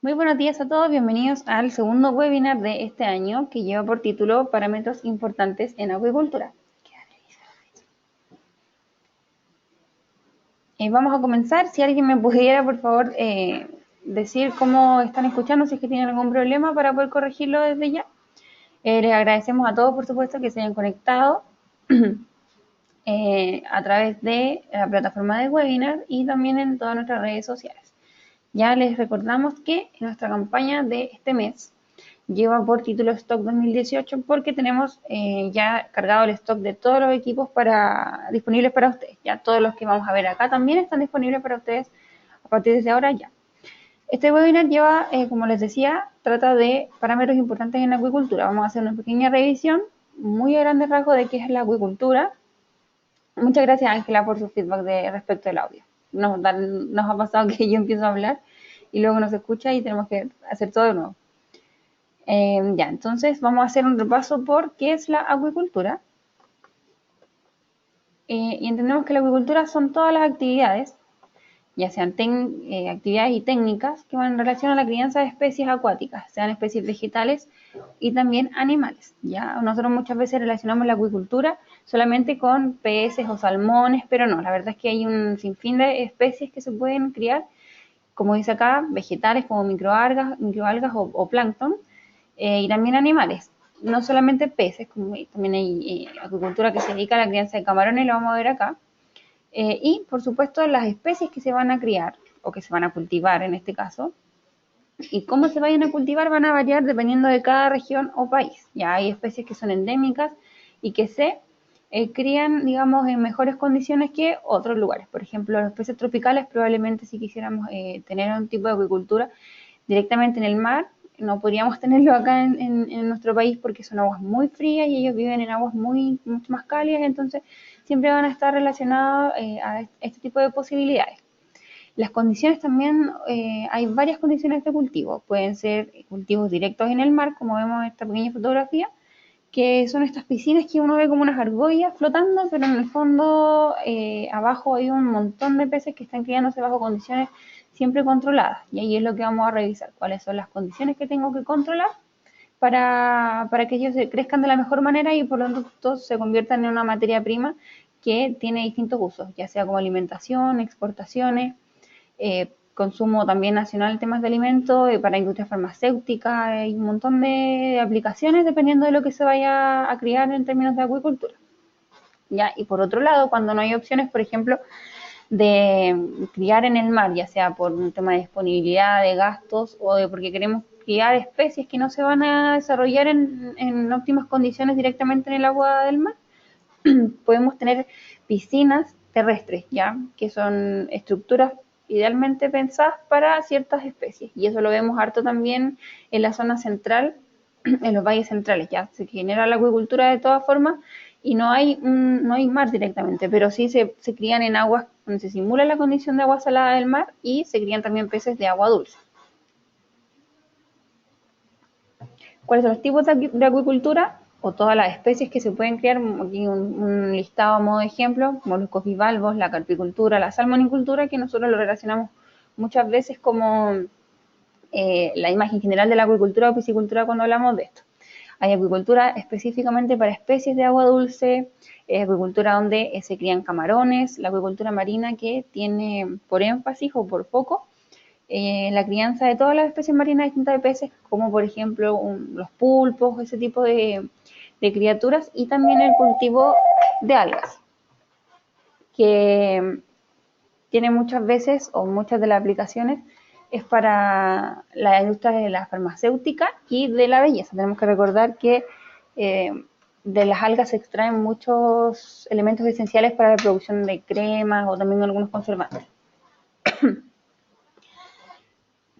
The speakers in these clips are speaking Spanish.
Muy buenos días a todos, bienvenidos al segundo webinar de este año que lleva por título Parámetros importantes en acuicultura. Vamos a comenzar, si alguien me pudiera por favor decir cómo están escuchando, si es que tienen algún problema para poder corregirlo desde ya. Les agradecemos a todos por supuesto que se hayan conectado a través de la plataforma de webinar y también en todas nuestras redes sociales. Ya les recordamos que nuestra campaña de este mes lleva por título Stock 2018 porque tenemos ya cargado el stock de todos los equipos disponibles para ustedes. Ya todos los que vamos a ver acá también están disponibles para ustedes a partir de ahora ya. Este webinar lleva, como les decía, trata de parámetros importantes en la acuicultura. Vamos a hacer una pequeña revisión muy a grandes rasgos de qué es la acuicultura. Muchas gracias, Ángela, por su feedback respecto del audio. Nos ha pasado que yo empiezo a hablar y luego nos escucha y tenemos que hacer todo de nuevo. Ya, entonces vamos a hacer un repaso por qué es la acuicultura. Y entendemos que la acuicultura son todas las actividades, ya sean actividades y técnicas que van en relación a la crianza de especies acuáticas, sean especies vegetales y también animales. Ya nosotros muchas veces relacionamos la acuicultura solamente con peces o salmones, pero no, la verdad es que hay un sinfín de especies que se pueden criar, como dice acá, vegetales como microalgas o plancton, y también animales, no solamente peces, como también hay acuicultura que se dedica a la crianza de camarones, lo vamos a ver acá, y por supuesto las especies que se van a criar o que se van a cultivar en este caso, y cómo se vayan a cultivar van a variar dependiendo de cada región o país. Ya hay especies que son endémicas y que se crían, digamos, en mejores condiciones que otros lugares. Por ejemplo, los peces tropicales probablemente si quisiéramos tener un tipo de acuicultura directamente en el mar, no podríamos tenerlo acá en nuestro país porque son aguas muy frías y ellos viven en aguas mucho más cálidas, entonces siempre van a estar relacionados a este tipo de posibilidades. Las condiciones también, hay varias condiciones de cultivo. Pueden ser cultivos directos en el mar, como vemos en esta pequeña fotografía, que son estas piscinas que uno ve como unas argollas flotando, pero en el fondo abajo hay un montón de peces que están criándose bajo condiciones siempre controladas. Y ahí es lo que vamos a revisar, cuáles son las condiciones que tengo que controlar para que ellos crezcan de la mejor manera y por lo tanto se conviertan en una materia prima que tiene distintos usos, ya sea como alimentación, exportaciones, consumo también nacional, temas de alimentos, para industria farmacéutica, hay un montón de aplicaciones dependiendo de lo que se vaya a criar en términos de acuicultura. ¿Ya? Y por otro lado, cuando no hay opciones, por ejemplo, de criar en el mar, ya sea por un tema de disponibilidad, de gastos o de porque queremos criar especies que no se van a desarrollar en óptimas condiciones directamente en el agua del mar, podemos tener piscinas terrestres, ¿ya? Que son estructuras idealmente pensadas para ciertas especies. Y eso lo vemos harto también en la zona central, en los valles centrales, ya se genera la acuicultura de todas formas y no hay mar directamente, pero sí se crían en aguas donde se simula la condición de agua salada del mar y se crían también peces de agua dulce. ¿Cuáles son los tipos de acuicultura? O todas las especies que se pueden criar, aquí un listado a modo de ejemplo, moluscos bivalvos, la carpicultura, la salmonicultura, que nosotros lo relacionamos muchas veces como la imagen general de la acuicultura o piscicultura cuando hablamos de esto. Hay acuicultura específicamente para especies de agua dulce, acuicultura donde se crían camarones, la acuicultura marina que tiene por énfasis o por foco la crianza de todas las especies marinas distintas de peces, como por ejemplo los pulpos, ese tipo de criaturas, y también el cultivo de algas, que tiene muchas veces o muchas de las aplicaciones es para la industria de la farmacéutica y de la belleza. Tenemos que recordar que de las algas se extraen muchos elementos esenciales para la producción de cremas o también algunos conservantes.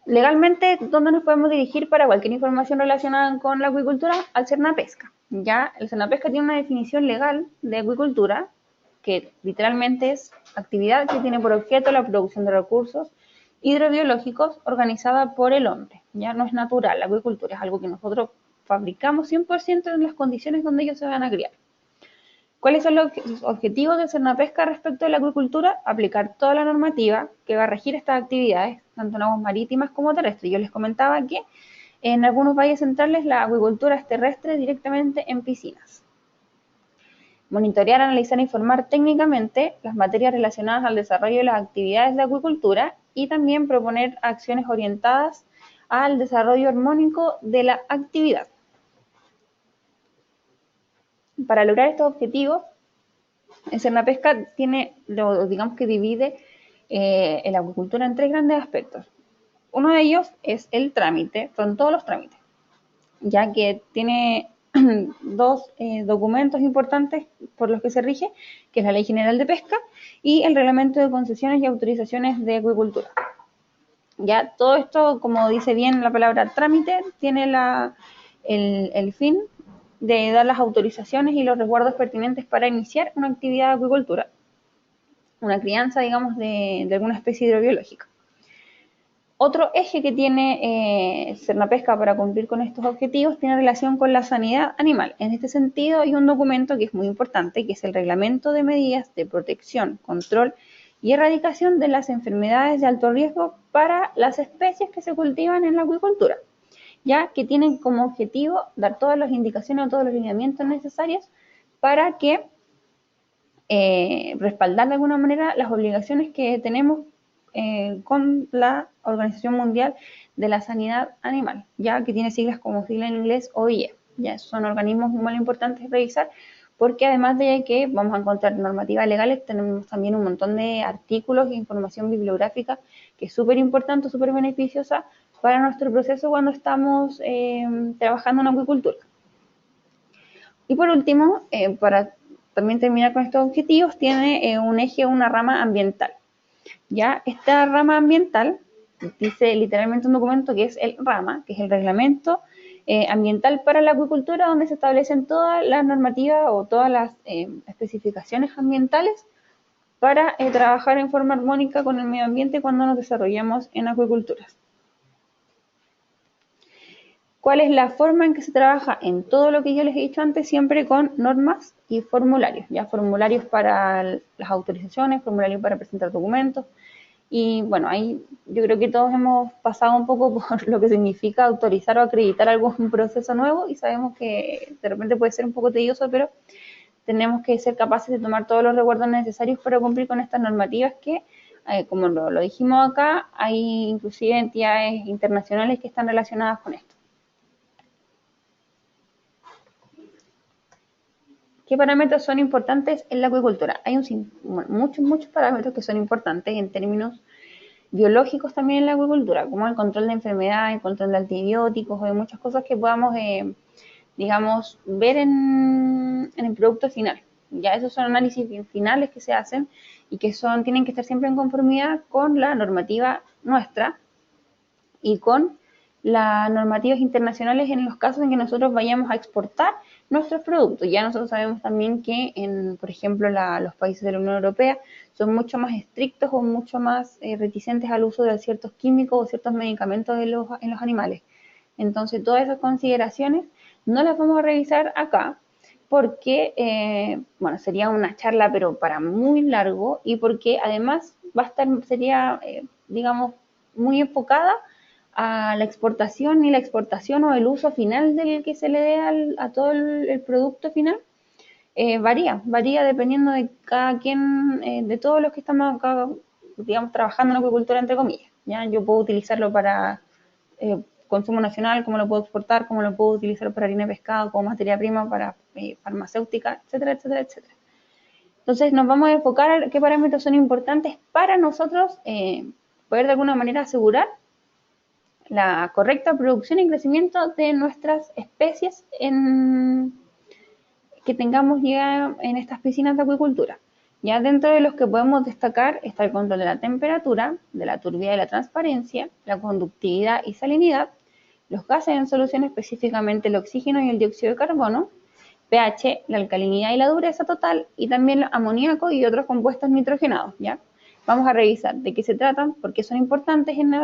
Legalmente, ¿dónde nos podemos dirigir para cualquier información relacionada con la acuicultura? Al Cernapesca. Ya, el Cernapesca tiene una definición legal de acuicultura que literalmente es actividad que tiene por objeto la producción de recursos hidrobiológicos organizada por el hombre. Ya no es natural, la acuicultura es algo que nosotros fabricamos 100% en las condiciones donde ellos se van a criar. ¿Cuáles son los objetivos de Cernapesca respecto a la acuicultura? Aplicar toda la normativa que va a regir estas actividades, tanto en aguas marítimas como terrestres. Yo les comentaba que en algunos valles centrales la acuicultura es terrestre directamente en piscinas. Monitorear, analizar e informar técnicamente las materias relacionadas al desarrollo de las actividades de acuicultura y también proponer acciones orientadas al desarrollo armónico de la actividad. Para lograr estos objetivos, Cernapesca digamos que divide la acuicultura en tres grandes aspectos. Uno de ellos es el trámite, son todos los trámites, ya que tiene dos documentos importantes por los que se rige, que es la Ley General de Pesca y el Reglamento de Concesiones y Autorizaciones de Acuicultura. Ya todo esto, como dice bien la palabra trámite, tiene el fin de dar las autorizaciones y los resguardos pertinentes para iniciar una actividad de acuicultura, una crianza, digamos, de alguna especie hidrobiológica. Otro eje que tiene Cernapesca para cumplir con estos objetivos tiene relación con la sanidad animal. En este sentido, hay un documento que es muy importante, que es el Reglamento de Medidas de Protección, Control y Erradicación de las Enfermedades de Alto Riesgo para las especies que se cultivan en la acuicultura, ya que tienen como objetivo dar todas las indicaciones o todos los lineamientos necesarios para que respaldar de alguna manera las obligaciones que tenemos con la Organización Mundial de la Sanidad Animal, ya que tiene siglas como sigla en inglés OIE. Ya esos son organismos muy importantes revisar, porque además de que vamos a encontrar normativas legales, tenemos también un montón de artículos e información bibliográfica que es súper importante, súper beneficiosa para nuestro proceso cuando estamos trabajando en acuicultura. Y por último, para también terminar con estos objetivos, tiene un eje, una rama ambiental. Ya esta rama ambiental dice literalmente un documento que es el RAMA, que es el Reglamento Ambiental para la Acuicultura, donde se establecen todas las normativas o todas las especificaciones ambientales para trabajar en forma armónica con el medio ambiente cuando nos desarrollamos en acuiculturas. ¿Cuál es la forma en que se trabaja en todo lo que yo les he dicho antes? Siempre con normas y formularios, ya formularios para las autorizaciones, formularios para presentar documentos. Y bueno, ahí yo creo que todos hemos pasado un poco por lo que significa autorizar o acreditar algún proceso nuevo y sabemos que de repente puede ser un poco tedioso, pero tenemos que ser capaces de tomar todos los recuerdos necesarios para cumplir con estas normativas que, como lo dijimos acá, hay inclusive entidades internacionales que están relacionadas con esto. ¿Qué parámetros son importantes en la acuicultura? Hay muchos parámetros que son importantes en términos biológicos también en la acuicultura, como el control de enfermedades, el control de antibióticos, o de muchas cosas que podamos, digamos, ver en el producto final. Ya esos son análisis finales que se hacen y que tienen que estar siempre en conformidad con la normativa nuestra y con las normativas internacionales en los casos en que nosotros vayamos a exportar nuestros productos. Ya nosotros sabemos también que, por ejemplo, los países de la Unión Europea son mucho más estrictos o mucho más reticentes al uso de ciertos químicos o ciertos medicamentos en los animales. Entonces, todas esas consideraciones no las vamos a revisar acá porque, bueno, sería una charla, pero para muy largo, y porque además sería, digamos, muy enfocada a la exportación y la exportación o el uso final del que se le dé a todo el producto final, varía dependiendo de cada quien, de todos los que estamos acá, digamos, trabajando en acuicultura, entre comillas. ¿Ya? Yo puedo utilizarlo para consumo nacional, como lo puedo exportar, como lo puedo utilizar para harina de pescado, como materia prima para farmacéutica, etcétera, etcétera, etcétera. Entonces nos vamos a enfocar a qué parámetros son importantes para nosotros poder de alguna manera asegurar la correcta producción y crecimiento de nuestras especies que tengamos ya en estas piscinas de acuicultura. Ya dentro de los que podemos destacar está el control de la temperatura, de la turbidez y la transparencia, la conductividad y salinidad, los gases en solución, específicamente el oxígeno y el dióxido de carbono, pH, la alcalinidad y la dureza total, y también el amoníaco y otros compuestos nitrogenados. ¿Ya? Vamos a revisar de qué se tratan, por qué son importantes en la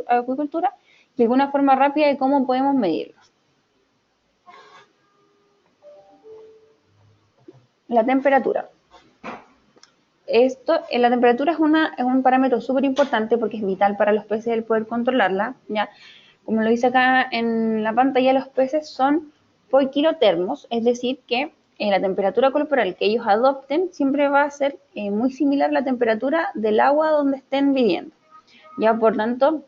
acuicultura y alguna forma rápida de cómo podemos medirlos. La temperatura. La temperatura es un parámetro súper importante porque es vital para los peces el poder controlarla, ¿ya? Como lo dice acá en la pantalla, los peces son poiquilotermos, es decir, que la temperatura corporal que ellos adopten siempre va a ser muy similar a la temperatura del agua donde estén viviendo. Ya, por tanto,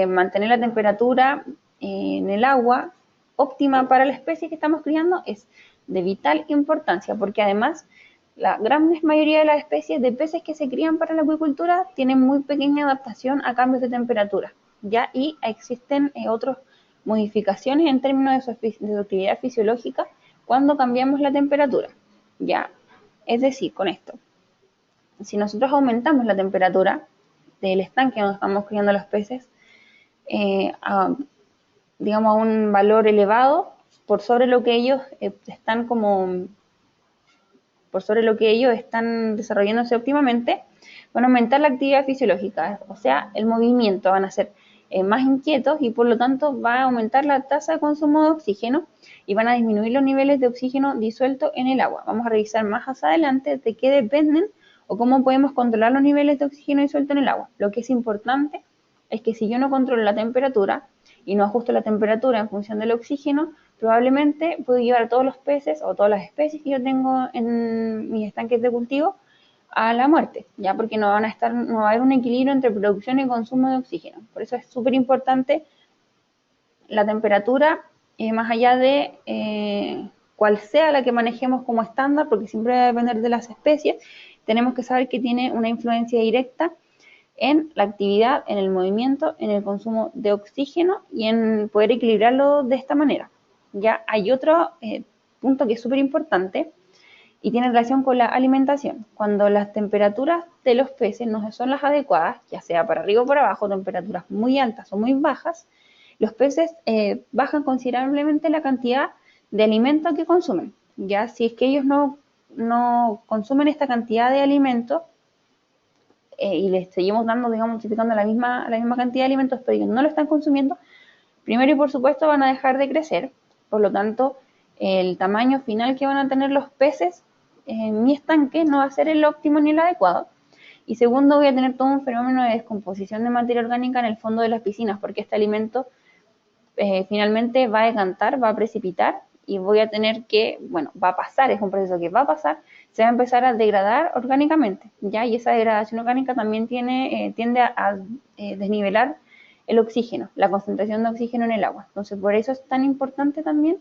mantener la temperatura en el agua óptima para la especie que estamos criando es de vital importancia, porque además la gran mayoría de las especies de peces que se crían para la acuicultura tienen muy pequeña adaptación a cambios de temperatura, ¿ya? Y existen otras modificaciones en términos de su actividad fisiológica cuando cambiamos la temperatura, ¿ya? Es decir, con esto, si nosotros aumentamos la temperatura del estanque donde estamos criando los peces, digamos, a un valor elevado por sobre lo que ellos están desarrollándose óptimamente, van a aumentar la actividad fisiológica, o sea, el movimiento, van a ser más inquietos y por lo tanto va a aumentar la tasa de consumo de oxígeno y van a disminuir los niveles de oxígeno disuelto en el agua. Vamos a revisar más adelante de qué dependen o cómo podemos controlar los niveles de oxígeno disuelto en el agua. Lo que es importante es que si yo no controlo la temperatura y no ajusto la temperatura en función del oxígeno, probablemente puedo llevar a todos los peces o todas las especies que yo tengo en mis estanques de cultivo a la muerte, ya porque no va a haber un equilibrio entre producción y consumo de oxígeno. Por eso es súper importante la temperatura, más allá de cuál sea la que manejemos como estándar, porque siempre va a depender de las especies, tenemos que saber que tiene una influencia directa en la actividad, en el movimiento, en el consumo de oxígeno y en poder equilibrarlo de esta manera. Ya hay otro punto que es súper importante y tiene relación con la alimentación. Cuando las temperaturas de los peces no son las adecuadas, ya sea para arriba o para abajo, temperaturas muy altas o muy bajas, los peces bajan considerablemente la cantidad de alimento que consumen. Ya si es que ellos no consumen esta cantidad de alimento, y les seguimos dando, digamos, multiplicando la misma cantidad de alimentos, pero ellos no lo están consumiendo, primero y por supuesto van a dejar de crecer, por lo tanto, el tamaño final que van a tener los peces en mi estanque no va a ser el óptimo ni el adecuado. Y segundo, voy a tener todo un fenómeno de descomposición de materia orgánica en el fondo de las piscinas, porque este alimento finalmente va a decantar, va a precipitar y voy a tener que, bueno, va a pasar, es un proceso que va a pasar, se va a empezar a degradar orgánicamente, ¿ya? Y esa degradación orgánica también tiende a desnivelar el oxígeno, la concentración de oxígeno en el agua. Entonces, por eso es tan importante también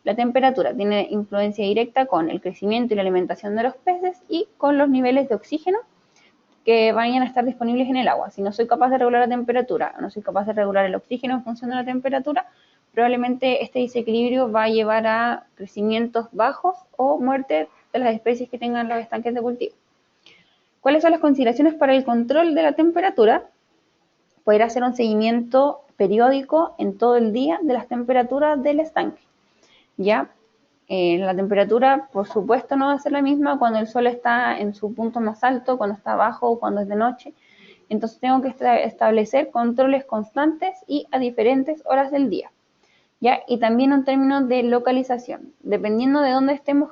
la temperatura. Tiene influencia directa con el crecimiento y la alimentación de los peces y con los niveles de oxígeno que vayan a estar disponibles en el agua. Si no soy capaz de regular la temperatura, no soy capaz de regular el oxígeno en función de la temperatura, probablemente este desequilibrio va a llevar a crecimientos bajos o muerte de las especies que tengan los estanques de cultivo. ¿Cuáles son las consideraciones para el control de la temperatura? Poder hacer un seguimiento periódico en todo el día de las temperaturas del estanque. ¿Ya? La temperatura, por supuesto, no va a ser la misma cuando el sol está en su punto más alto, cuando está bajo o cuando es de noche. Entonces tengo que establecer controles constantes y a diferentes horas del día. ¿Ya? Y también en términos de localización. Dependiendo de dónde estemos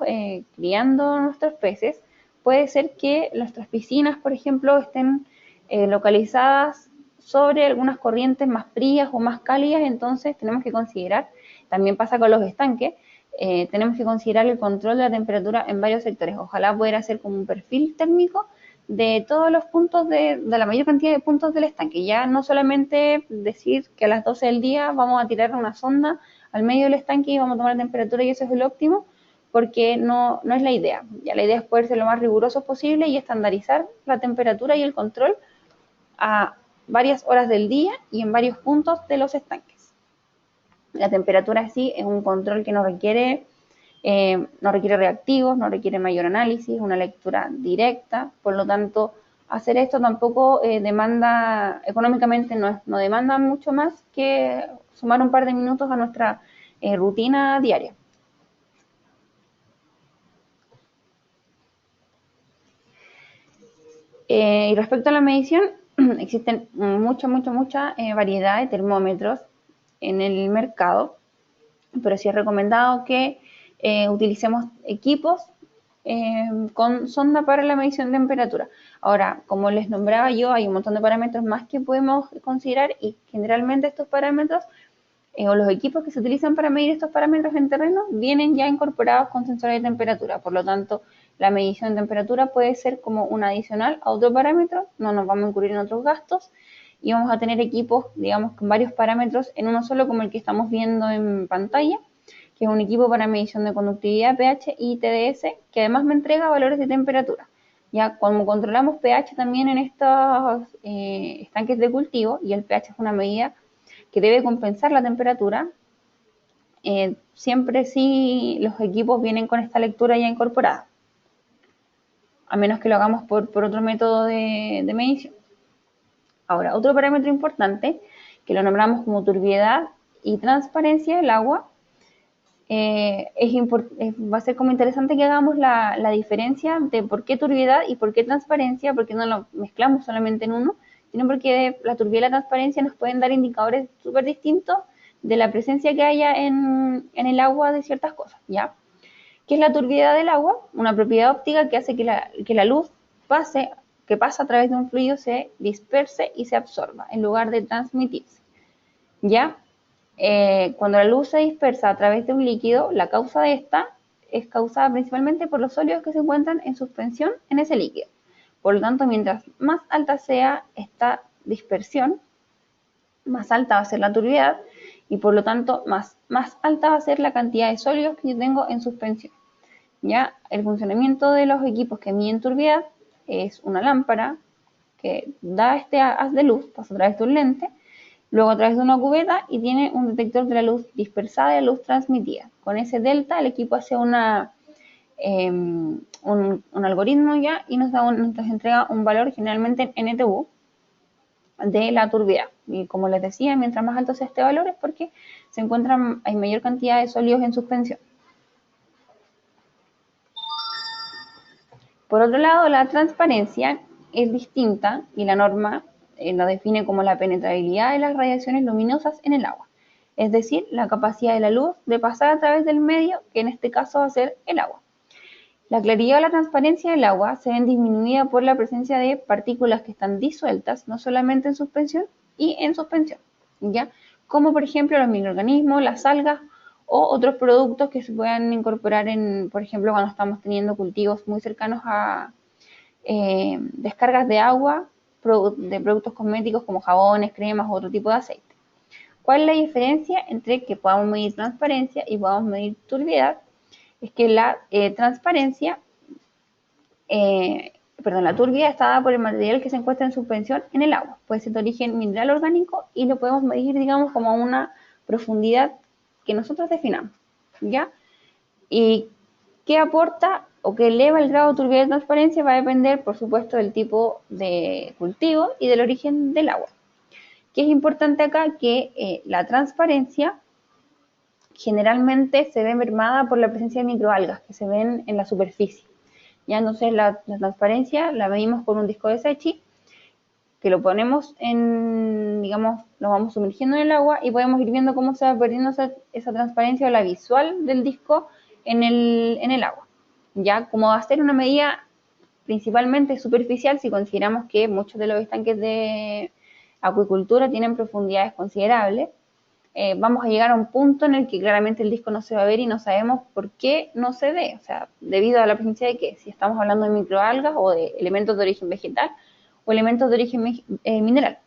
criando nuestros peces, puede ser que nuestras piscinas, por ejemplo, estén localizadas sobre algunas corrientes más frías o más cálidas, entonces tenemos que considerar, también pasa con los estanques, tenemos que considerar el control de la temperatura en varios sectores. Ojalá poder hacer como un perfil térmico de todos los puntos, de la mayor cantidad de puntos del estanque. Ya no solamente decir que a las 12 del día vamos a tirar una sonda al medio del estanque y vamos a tomar la temperatura y eso es el óptimo, porque no es la idea. Ya la idea es poder ser lo más riguroso posible y estandarizar la temperatura y el control a varias horas del día y en varios puntos de los estanques. La temperatura sí es un control que no requiere reactivos, no requiere mayor análisis, una lectura directa, por lo tanto, hacer esto tampoco demanda, económicamente no demanda mucho más que sumar un par de minutos a nuestra rutina diaria. Y respecto a la medición, existen mucha variedad de termómetros en el mercado, pero sí es recomendado que utilicemos equipos con sonda para la medición de temperatura. Ahora, como les nombraba yo, hay un montón de parámetros más que podemos considerar y generalmente estos parámetros o los equipos que se utilizan para medir estos parámetros en terreno vienen ya incorporados con sensores de temperatura. Por lo tanto, la medición de temperatura puede ser como un adicional a otro parámetro, no nos vamos a incurrir en otros gastos y vamos a tener equipos, digamos, con varios parámetros en uno solo, como el que estamos viendo en pantalla, que es un equipo para medición de conductividad, pH y TDS, que además me entrega valores de temperatura. Ya cuando controlamos pH también en estos estanques de cultivo, y el pH es una medida que debe compensar la temperatura, siempre sí los equipos vienen con esta lectura ya incorporada, a menos que lo hagamos por otro método de medición. Ahora, otro parámetro importante, que lo nombramos como turbiedad y transparencia del agua, va a ser como interesante que hagamos la diferencia de por qué turbiedad y por qué transparencia, porque no lo mezclamos solamente en uno, sino porque la turbiedad y la transparencia nos pueden dar indicadores súper distintos de la presencia que haya en el agua de ciertas cosas, ¿ya? ¿Qué es la turbiedad del agua? Una propiedad óptica que hace que la luz que pasa a través de un fluido se disperse y se absorba en lugar de transmitirse, ¿ya? Cuando la luz se dispersa a través de un líquido, la causa de esta es causada principalmente por los sólidos que se encuentran en suspensión en ese líquido. Por lo tanto, mientras más alta sea esta dispersión, más alta va a ser la turbiedad y por lo tanto más alta va a ser la cantidad de sólidos que yo tengo en suspensión. ¿Ya? El funcionamiento de los equipos que miden turbiedad es una lámpara que da este haz de luz, pasa a través de un lente, luego a través de una cubeta y tiene un detector de la luz dispersada y la luz transmitida. Con ese delta el equipo hace un algoritmo ya y nos entrega un valor generalmente en NTU de la turbiedad. Y como les decía, mientras más alto sea este valor es porque hay mayor cantidad de sólidos en suspensión. Por otro lado, la transparencia es distinta y la norma lo define como la penetrabilidad de las radiaciones luminosas en el agua, es decir, la capacidad de la luz de pasar a través del medio, que en este caso va a ser el agua. La claridad o la transparencia del agua se ven disminuida por la presencia de partículas que están disueltas, no solamente en suspensión y en suspensión, ¿ya? Como por ejemplo los microorganismos, las algas o otros productos que se puedan incorporar por ejemplo, cuando estamos teniendo cultivos muy cercanos a descargas de agua de productos cosméticos como jabones, cremas u otro tipo de aceite. ¿Cuál es la diferencia entre que podamos medir transparencia y podamos medir turbiedad? Es que la transparencia, la turbiedad está dada por el material que se encuentra en suspensión en el agua. Puede ser de origen mineral orgánico y lo podemos medir, digamos, como a una profundidad que nosotros definamos, ¿ya? ¿Y qué aporta o qué eleva el grado de turbiedad y transparencia? Va a depender, por supuesto, del tipo de cultivo y del origen del agua. ¿Qué es importante acá? Que la transparencia generalmente se ve mermada por la presencia de microalgas que se ven en la superficie. Ya entonces la transparencia la medimos con un disco de Secchi, que lo ponemos digamos, lo vamos sumergiendo en el agua y podemos ir viendo cómo se va perdiendo esa transparencia o la visual del disco en el agua. Ya, como va a ser una medida principalmente superficial, si consideramos que muchos de los estanques de acuicultura tienen profundidades considerables, vamos a llegar a un punto en el que claramente el disco no se va a ver y no sabemos por qué no se ve, o sea, debido a la presencia de qué, si estamos hablando de microalgas o de elementos de origen vegetal o elementos de origen mineral.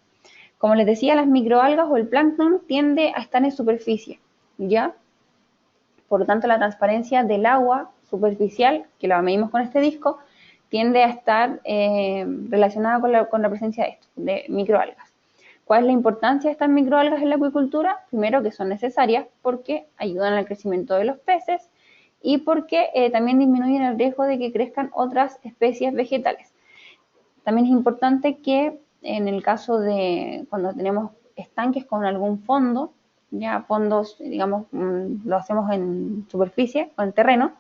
Como les decía, las microalgas o el plancton tiende a estar en superficie, ¿ya? Por lo tanto, la transparencia del agua superficial, que la medimos con este disco, tiende a estar relacionada con la presencia de microalgas. ¿Cuál es la importancia de estas microalgas en la acuicultura? Primero, que son necesarias porque ayudan al crecimiento de los peces y porque también disminuyen el riesgo de que crezcan otras especies vegetales. También es importante que en el caso de cuando tenemos estanques con algún fondo, ya fondos, digamos, lo hacemos en superficie o en terreno,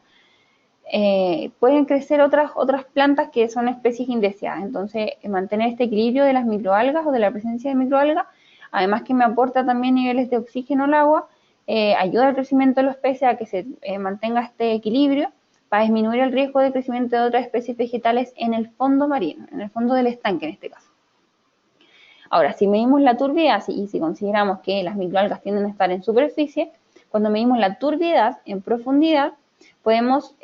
pueden crecer otras plantas que son especies indeseadas. Entonces, mantener este equilibrio de las microalgas o de la presencia de microalgas, además que me aporta también niveles de oxígeno al agua, ayuda al crecimiento de los peces a que se mantenga este equilibrio, para disminuir el riesgo de crecimiento de otras especies vegetales en el fondo marino, en el fondo del estanque en este caso. Ahora, si medimos la turbiedad y si consideramos que las microalgas tienden a estar en superficie, cuando medimos la turbiedad en profundidad, podemos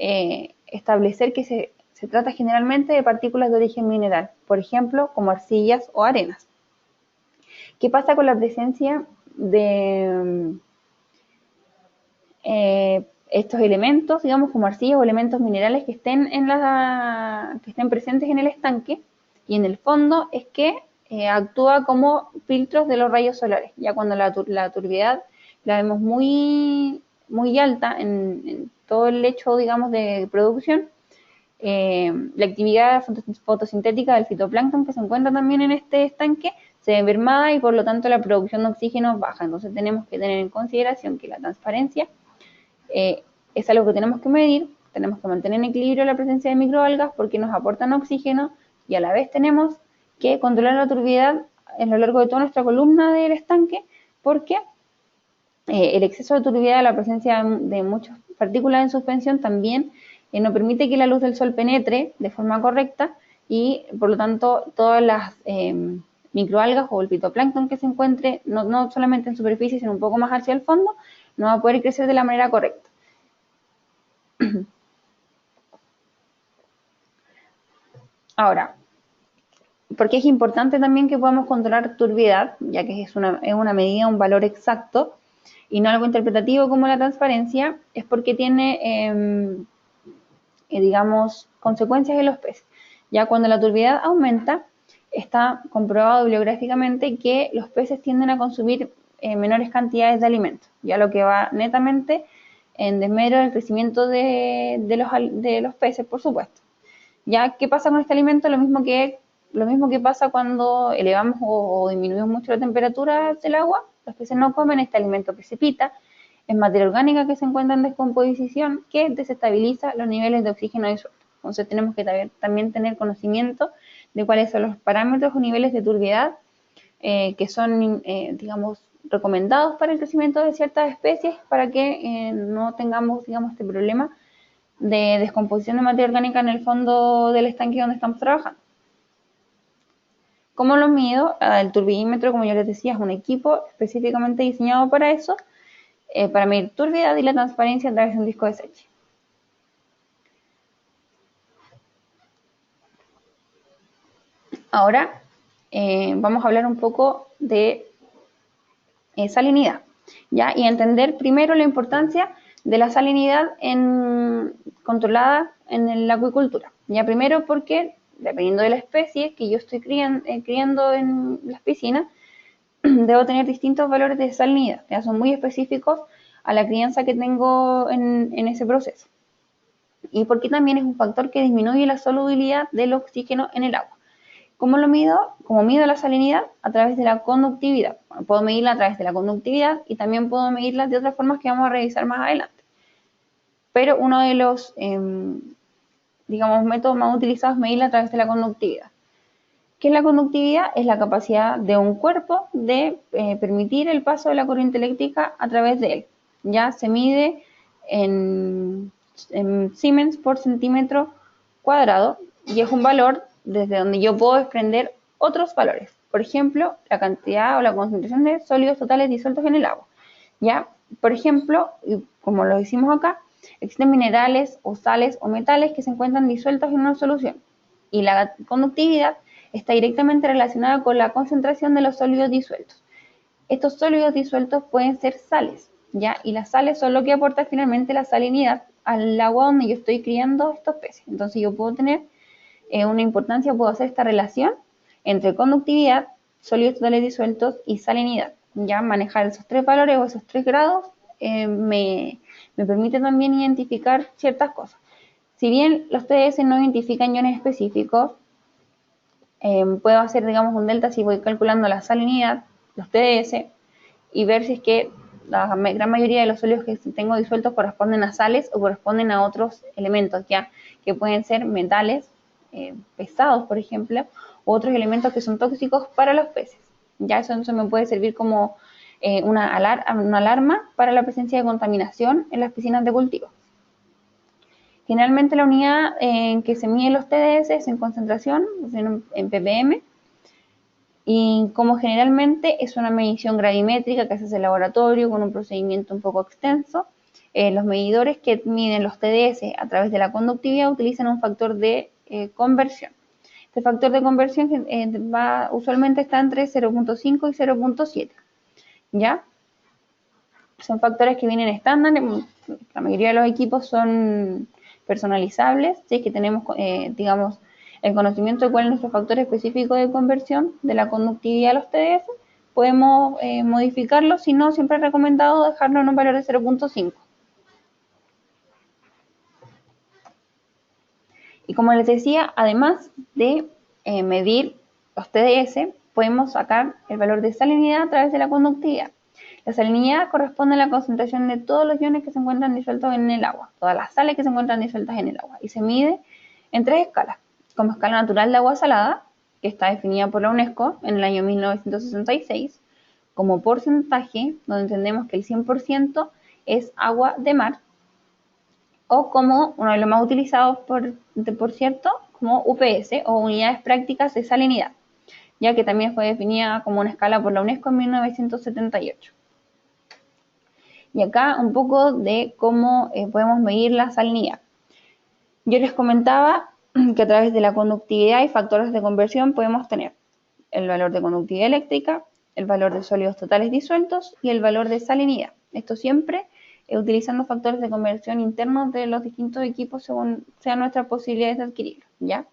establecer que se trata generalmente de partículas de origen mineral, por ejemplo, como arcillas o arenas. ¿Qué pasa con la presencia de estos elementos, digamos, como arcillas o elementos minerales que estén presentes en el estanque? Y en el fondo es que actúa como filtros de los rayos solares. Ya cuando la turbiedad la vemos muy, muy alta en todo el lecho, digamos, de producción, la actividad fotosintética del fitoplancton que se encuentra también en este estanque se ve mermada y por lo tanto la producción de oxígeno baja. Entonces tenemos que tener en consideración que la transparencia es algo que tenemos que medir, tenemos que mantener en equilibrio la presencia de microalgas porque nos aportan oxígeno y a la vez tenemos que controlar la turbiedad a lo largo de toda nuestra columna del estanque porque el exceso de turbiedad, la presencia de muchas partículas en suspensión también no permite que la luz del sol penetre de forma correcta y por lo tanto todas las microalgas o el fitoplancton que se encuentre no solamente en superficie sino un poco más hacia el fondo no va a poder crecer de la manera correcta. Ahora, porque es importante también que podamos controlar turbiedad, ya que es una medida, un valor exacto, y no algo interpretativo como la transparencia, es porque tiene, digamos, consecuencias en los peces. Ya cuando la turbiedad aumenta, está comprobado bibliográficamente que los peces tienden a consumir menores cantidades de alimentos, ya lo que va netamente en desmedro del crecimiento de los peces, por supuesto. ¿Ya qué pasa con este alimento? Lo mismo que pasa cuando elevamos o disminuimos mucho la temperatura del agua, los peces no comen, este alimento precipita, es materia orgánica que se encuentra en descomposición que desestabiliza los niveles de oxígeno disuelto. Entonces tenemos que también tener conocimiento de cuáles son los parámetros o niveles de turbiedad que son, digamos, recomendados para el crecimiento de ciertas especies para que no tengamos, digamos, este problema de descomposición de materia orgánica en el fondo del estanque donde estamos trabajando. ¿Cómo lo mido? El turbidímetro, como yo les decía, es un equipo específicamente diseñado para eso, para medir turbiedad y la transparencia a través de un disco de Secchi. Ahora vamos a hablar un poco de salinidad, ¿ya? Y entender primero la importancia de la salinidad controlada en la acuicultura. Ya primero porque, dependiendo de la especie que yo estoy criando en las piscinas, debo tener distintos valores de salinidad, ya son muy específicos a la crianza que tengo en ese proceso. Y porque también es un factor que disminuye la solubilidad del oxígeno en el agua. ¿Cómo lo mido? Como mido la salinidad a través de la conductividad. Bueno, puedo medirla a través de la conductividad y también puedo medirla de otras formas que vamos a revisar más adelante. Pero uno de los, digamos, métodos más utilizados es medirla a través de la conductividad. ¿Qué es la conductividad? Es la capacidad de un cuerpo de permitir el paso de la corriente eléctrica a través de él. Ya se mide en Siemens por centímetro cuadrado y es un valor desde donde yo puedo desprender otros valores. Por ejemplo, la cantidad o la concentración de sólidos totales disueltos en el agua. Ya, por ejemplo, como lo decimos acá, existen minerales o sales o metales que se encuentran disueltos en una solución. Y la conductividad está directamente relacionada con la concentración de los sólidos disueltos. Estos sólidos disueltos pueden ser sales, ¿ya? Y las sales son lo que aporta finalmente la salinidad al agua donde yo estoy criando estos peces. Entonces yo puedo tener una importancia, puedo hacer esta relación entre conductividad, sólidos totales disueltos y salinidad. Ya manejar esos tres valores o esos tres grados me permite también identificar ciertas cosas. Si bien los TDS no identifican iones específicos, puedo hacer, digamos, un delta si voy calculando la salinidad, los TDS, y ver si es que la gran mayoría de los sólidos que tengo disueltos corresponden a sales o corresponden a otros elementos, ya que pueden ser metales pesados, por ejemplo, u otros elementos que son tóxicos para los peces. Ya eso me puede servir como una alarma para la presencia de contaminación en las piscinas de cultivo. Generalmente la unidad en que se miden los TDS es en concentración, en ppm, y como generalmente es una medición gravimétrica que se hace en laboratorio con un procedimiento un poco extenso, los medidores que miden los TDS a través de la conductividad utilizan un factor de conversión. Este factor de conversión usualmente está entre 0.5 y 0.7, ¿ya? Son factores que vienen estándar, la mayoría de los equipos son personalizables, si es que tenemos, digamos, el conocimiento de cuál es nuestro factor específico de conversión de la conductividad a los TDS, podemos modificarlo, si no, siempre es recomendado dejarlo en un valor de 0.5. Y como les decía, además de medir los TDS, podemos sacar el valor de salinidad a través de la conductividad. La salinidad corresponde a la concentración de todos los iones que se encuentran disueltos en el agua, todas las sales que se encuentran disueltas en el agua, y se mide en 3 escalas, como escala natural de agua salada, que está definida por la UNESCO en el año 1966, como porcentaje, donde entendemos que el 100% es agua de mar, o como uno de los más utilizados, por cierto, como UPS, o unidades prácticas de salinidad, ya que también fue definida como una escala por la UNESCO en 1978. Y acá un poco de cómo podemos medir la salinidad. Yo les comentaba que a través de la conductividad y factores de conversión podemos tener el valor de conductividad eléctrica, el valor de sólidos totales disueltos y el valor de salinidad. Esto siempre utilizando factores de conversión internos de los distintos equipos según sean nuestras posibilidades de adquirirlo, ¿ya?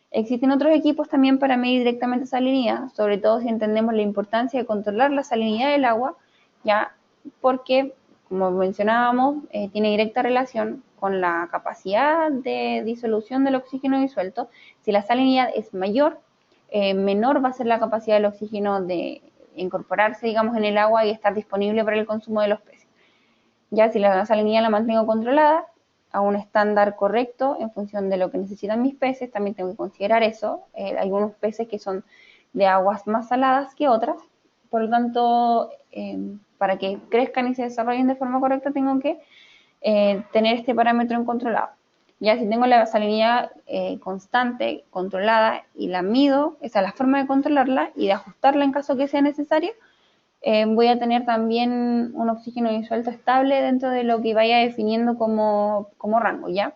Existen otros equipos también para medir directamente salinidad, sobre todo si entendemos la importancia de controlar la salinidad del agua, ya, porque, como mencionábamos, tiene directa relación con la capacidad de disolución del oxígeno disuelto. Si la salinidad es mayor, menor va a ser la capacidad del oxígeno de incorporarse, digamos, en el agua y estar disponible para el consumo de los peces. Ya si la salinidad la mantengo controlada a un estándar correcto en función de lo que necesitan mis peces, también tengo que considerar eso. Hay algunos peces que son de aguas más saladas que otras, por lo tanto, para que crezcan y se desarrollen de forma correcta, tengo que tener este parámetro en controlado. Ya si tengo la salinidad constante, controlada, y la mido, esa es la forma de controlarla y de ajustarla en caso que sea necesario, voy a tener también un oxígeno disuelto estable dentro de lo que vaya definiendo como rango, ¿ya?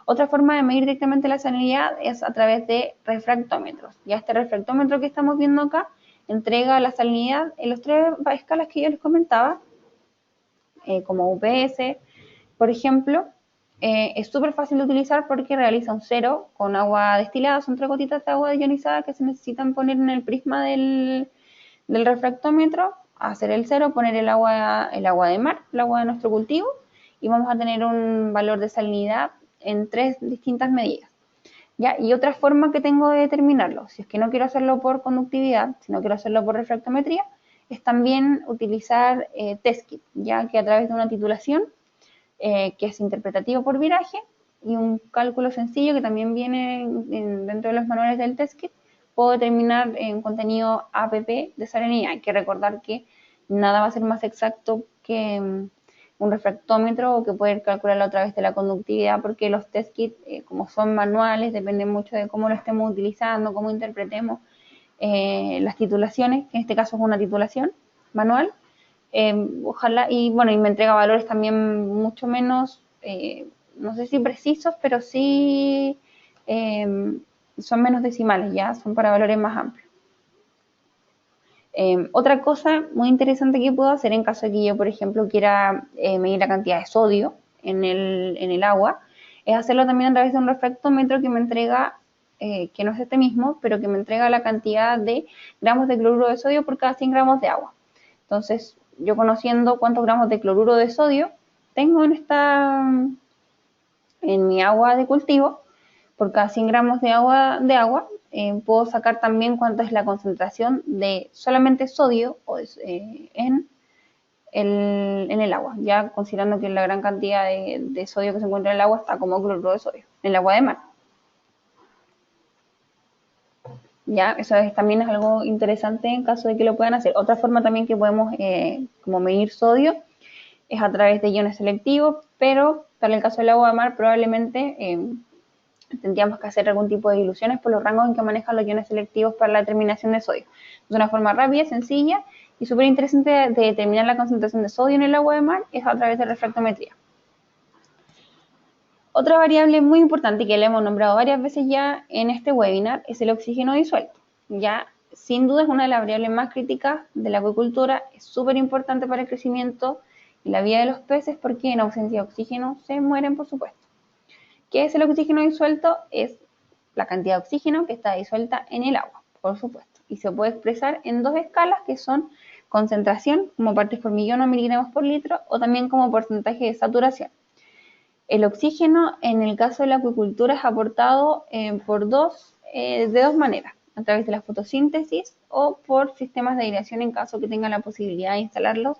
Otra forma de medir directamente la salinidad es a través de refractómetros. Ya este refractómetro que estamos viendo acá entrega la salinidad en las 3 escalas que yo les comentaba, como UPS, por ejemplo. Es súper fácil de utilizar porque realiza un cero con agua destilada, son 3 gotitas de agua ionizada que se necesitan poner en el prisma del refractómetro, hacer el cero, poner el agua de mar, el agua de nuestro cultivo, y vamos a tener un valor de salinidad en 3 distintas medidas. ¿Ya? Y otra forma que tengo de determinarlo, si es que no quiero hacerlo por conductividad, si no quiero hacerlo por refractometría, es también utilizar test kit, ya que a través de una titulación, que es interpretativo por viraje, y un cálculo sencillo que también viene dentro de los manuales del test kit, puedo determinar en contenido APP de salinidad. Hay que recordar que nada va a ser más exacto que un refractómetro o que poder calcularlo a través de la conductividad, porque los test kits, como son manuales, dependen mucho de cómo lo estemos utilizando, cómo interpretemos las titulaciones, que en este caso es una titulación manual. Ojalá, y bueno, y me entrega valores también mucho menos, no sé si precisos, pero sí son menos decimales, ya son para valores más amplios. Otra cosa muy interesante que puedo hacer en caso de que yo, por ejemplo, quiera medir la cantidad de sodio en el agua, es hacerlo también a través de un refractómetro que me entrega, que no es este mismo, pero que me entrega la cantidad de gramos de cloruro de sodio por cada 100 gramos de agua. Entonces, yo conociendo cuántos gramos de cloruro de sodio tengo en mi agua de cultivo, por cada 100 gramos de agua, puedo sacar también cuánto es la concentración de solamente sodio en el agua, ya considerando que la gran cantidad de sodio que se encuentra en el agua está como cloruro de sodio, en el agua de mar. Ya, eso también es algo interesante en caso de que lo puedan hacer. Otra forma también que podemos como medir sodio es a través de iones selectivos, pero Para el caso del agua de mar, probablemente tendríamos que hacer algún tipo de diluciones por los rangos en que manejan los iones selectivos para la determinación de sodio. De una forma rápida, sencilla y súper interesante de determinar la concentración de sodio en el agua de mar es a través de refractometría. Otra variable muy importante que le hemos nombrado varias veces ya en este webinar es el oxígeno disuelto. Ya sin duda es una de las variables más críticas de la acuicultura, es súper importante para el crecimiento y la vida de los peces porque en ausencia de oxígeno se mueren, por supuesto. ¿Qué es el oxígeno disuelto? Es la cantidad de oxígeno que está disuelta en el agua, por supuesto. Y se puede expresar en dos escalas que son concentración, como partes por millón o miligramos por litro, o también como porcentaje de saturación. El oxígeno, en el caso de la acuicultura, es aportado de dos maneras, a través de la fotosíntesis o por sistemas de aireación en caso que tengan la posibilidad de instalarlos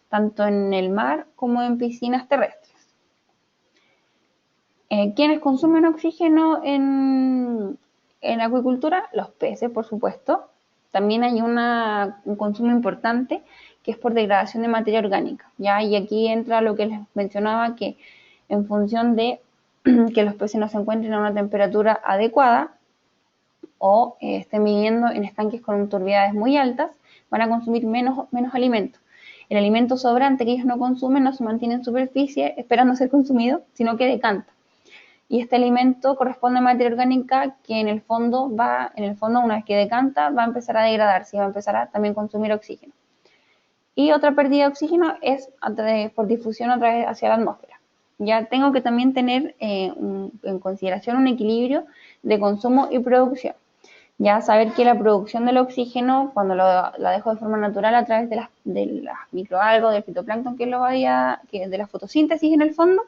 tanto en el mar como en piscinas terrestres. ¿Quiénes consumen oxígeno en acuicultura? Los peces, por supuesto. También hay un consumo importante que es por degradación de materia orgánica, ¿ya? Y aquí entra lo que les mencionaba, que en función de que los peces no se encuentren a una temperatura adecuada o estén viviendo en estanques con turbiedades muy altas, van a consumir menos alimento. El alimento sobrante que ellos no consumen no se mantiene en superficie esperando ser consumido, sino que decanta. Y este alimento corresponde a materia orgánica que en el fondo, una vez que decanta, va a empezar a degradarse y va a empezar a también consumir oxígeno. Y otra pérdida de oxígeno es por difusión a través hacia la atmósfera. Ya tengo que también tener en consideración un equilibrio de consumo y producción. Ya saber que la producción del oxígeno, cuando la dejo de forma natural a través de las microalgas, del fitoplancton que de la fotosíntesis en el fondo,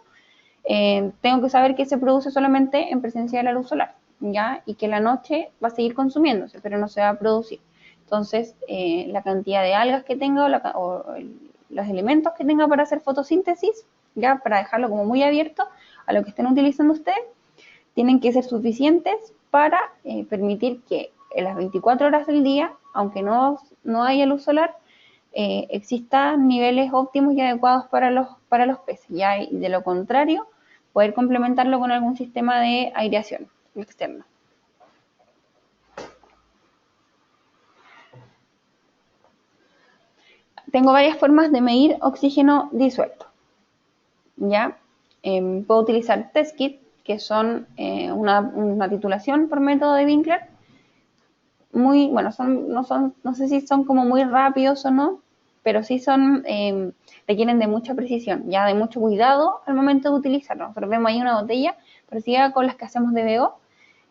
tengo que saber que se produce solamente en presencia de la luz solar, ¿ya? Y que la noche va a seguir consumiéndose, pero no se va a producir. Entonces, la cantidad de algas que tenga o los elementos que tenga para hacer fotosíntesis, ya para dejarlo como muy abierto a lo que estén utilizando ustedes, tienen que ser suficientes para permitir que en las 24 horas del día, aunque no haya luz solar, existan niveles óptimos y adecuados para los peces. Ya, y de lo contrario, poder complementarlo con algún sistema de aireación externo. Tengo varias formas de medir oxígeno disuelto. ¿Ya? Puedo utilizar test kit, que son una titulación por método de Winkler. No sé si son como muy rápidos o no, pero sí requieren de mucha precisión, ya de mucho cuidado al momento de utilizarlo. Nosotros vemos ahí una botella parecida con las que hacemos de BO.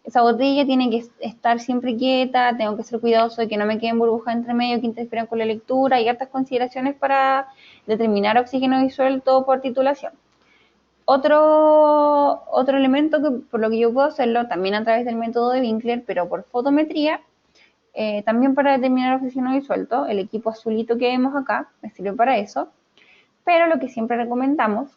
Esa botella tiene que estar siempre quieta, tengo que ser cuidadoso de que no me queden burbujas entre medio que interfieran con la lectura. Hay hartas consideraciones para determinar oxígeno disuelto por titulación. Otro elemento que por lo que yo puedo hacerlo también a través del método de Winkler, pero por fotometría, también para determinar oxígeno disuelto, el equipo azulito que vemos acá me sirve para eso, pero lo que siempre recomendamos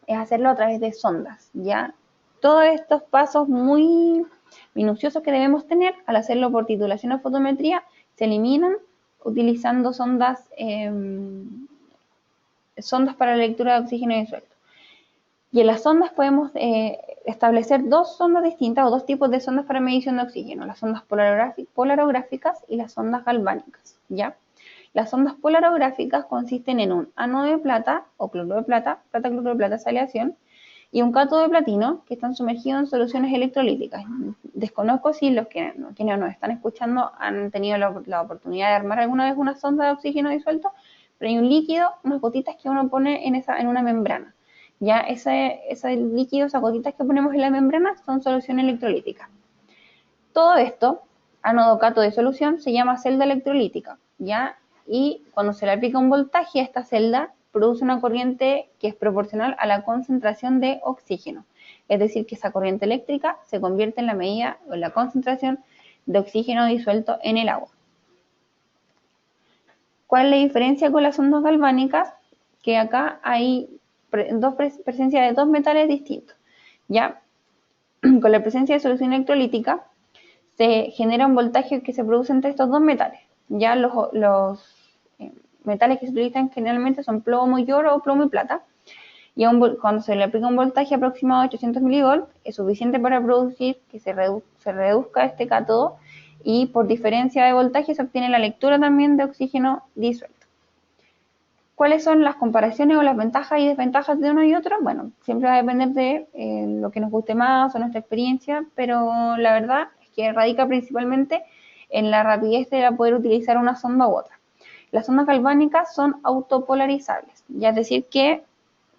es hacerlo a través de sondas, ¿ya? Todos estos pasos muy minuciosos que debemos tener al hacerlo por titulación o fotometría se eliminan utilizando sondas para la lectura de oxígeno disuelto. Y en las sondas podemos establecer dos sondas distintas o dos tipos de sondas para medición de oxígeno, las sondas polarográficas y las sondas galvánicas, ¿ya? Las sondas polarográficas consisten en un ánodo de plata o cloruro de plata, cloruro de plata es aleación, y un cátodo de platino que están sumergidos en soluciones electrolíticas. Desconozco si quienes nos están escuchando han tenido la oportunidad de armar alguna vez una sonda de oxígeno disuelto, pero hay un líquido, unas gotitas que uno pone en una membrana. Ya ese líquido, esas gotitas que ponemos en la membrana son solución electrolítica. Todo esto, ánodo cátodo de solución, se llama celda electrolítica, ¿ya? Y cuando se le aplica un voltaje a esta celda, produce una corriente que es proporcional a la concentración de oxígeno. Es decir, que esa corriente eléctrica se convierte en la medida o en la concentración de oxígeno disuelto en el agua. ¿Cuál es la diferencia con las ondas galvánicas? Que acá hay presencia de dos metales distintos, ¿ya? Con la presencia de solución electrolítica se genera un voltaje que se produce entre estos dos metales. Ya los metales que se utilizan generalmente son plomo y oro o plomo y plata. Y cuando se le aplica un voltaje aproximado de 800 milivolts, es suficiente para producir que se reduzca este cátodo, y por diferencia de voltaje se obtiene la lectura también de oxígeno disuelto. ¿Cuáles son las comparaciones o las ventajas y desventajas de uno y otro? Bueno, siempre va a depender de lo que nos guste más o nuestra experiencia, pero la verdad es que radica principalmente en la rapidez de poder utilizar una sonda u otra. Las sondas galvánicas son autopolarizables, ya es decir que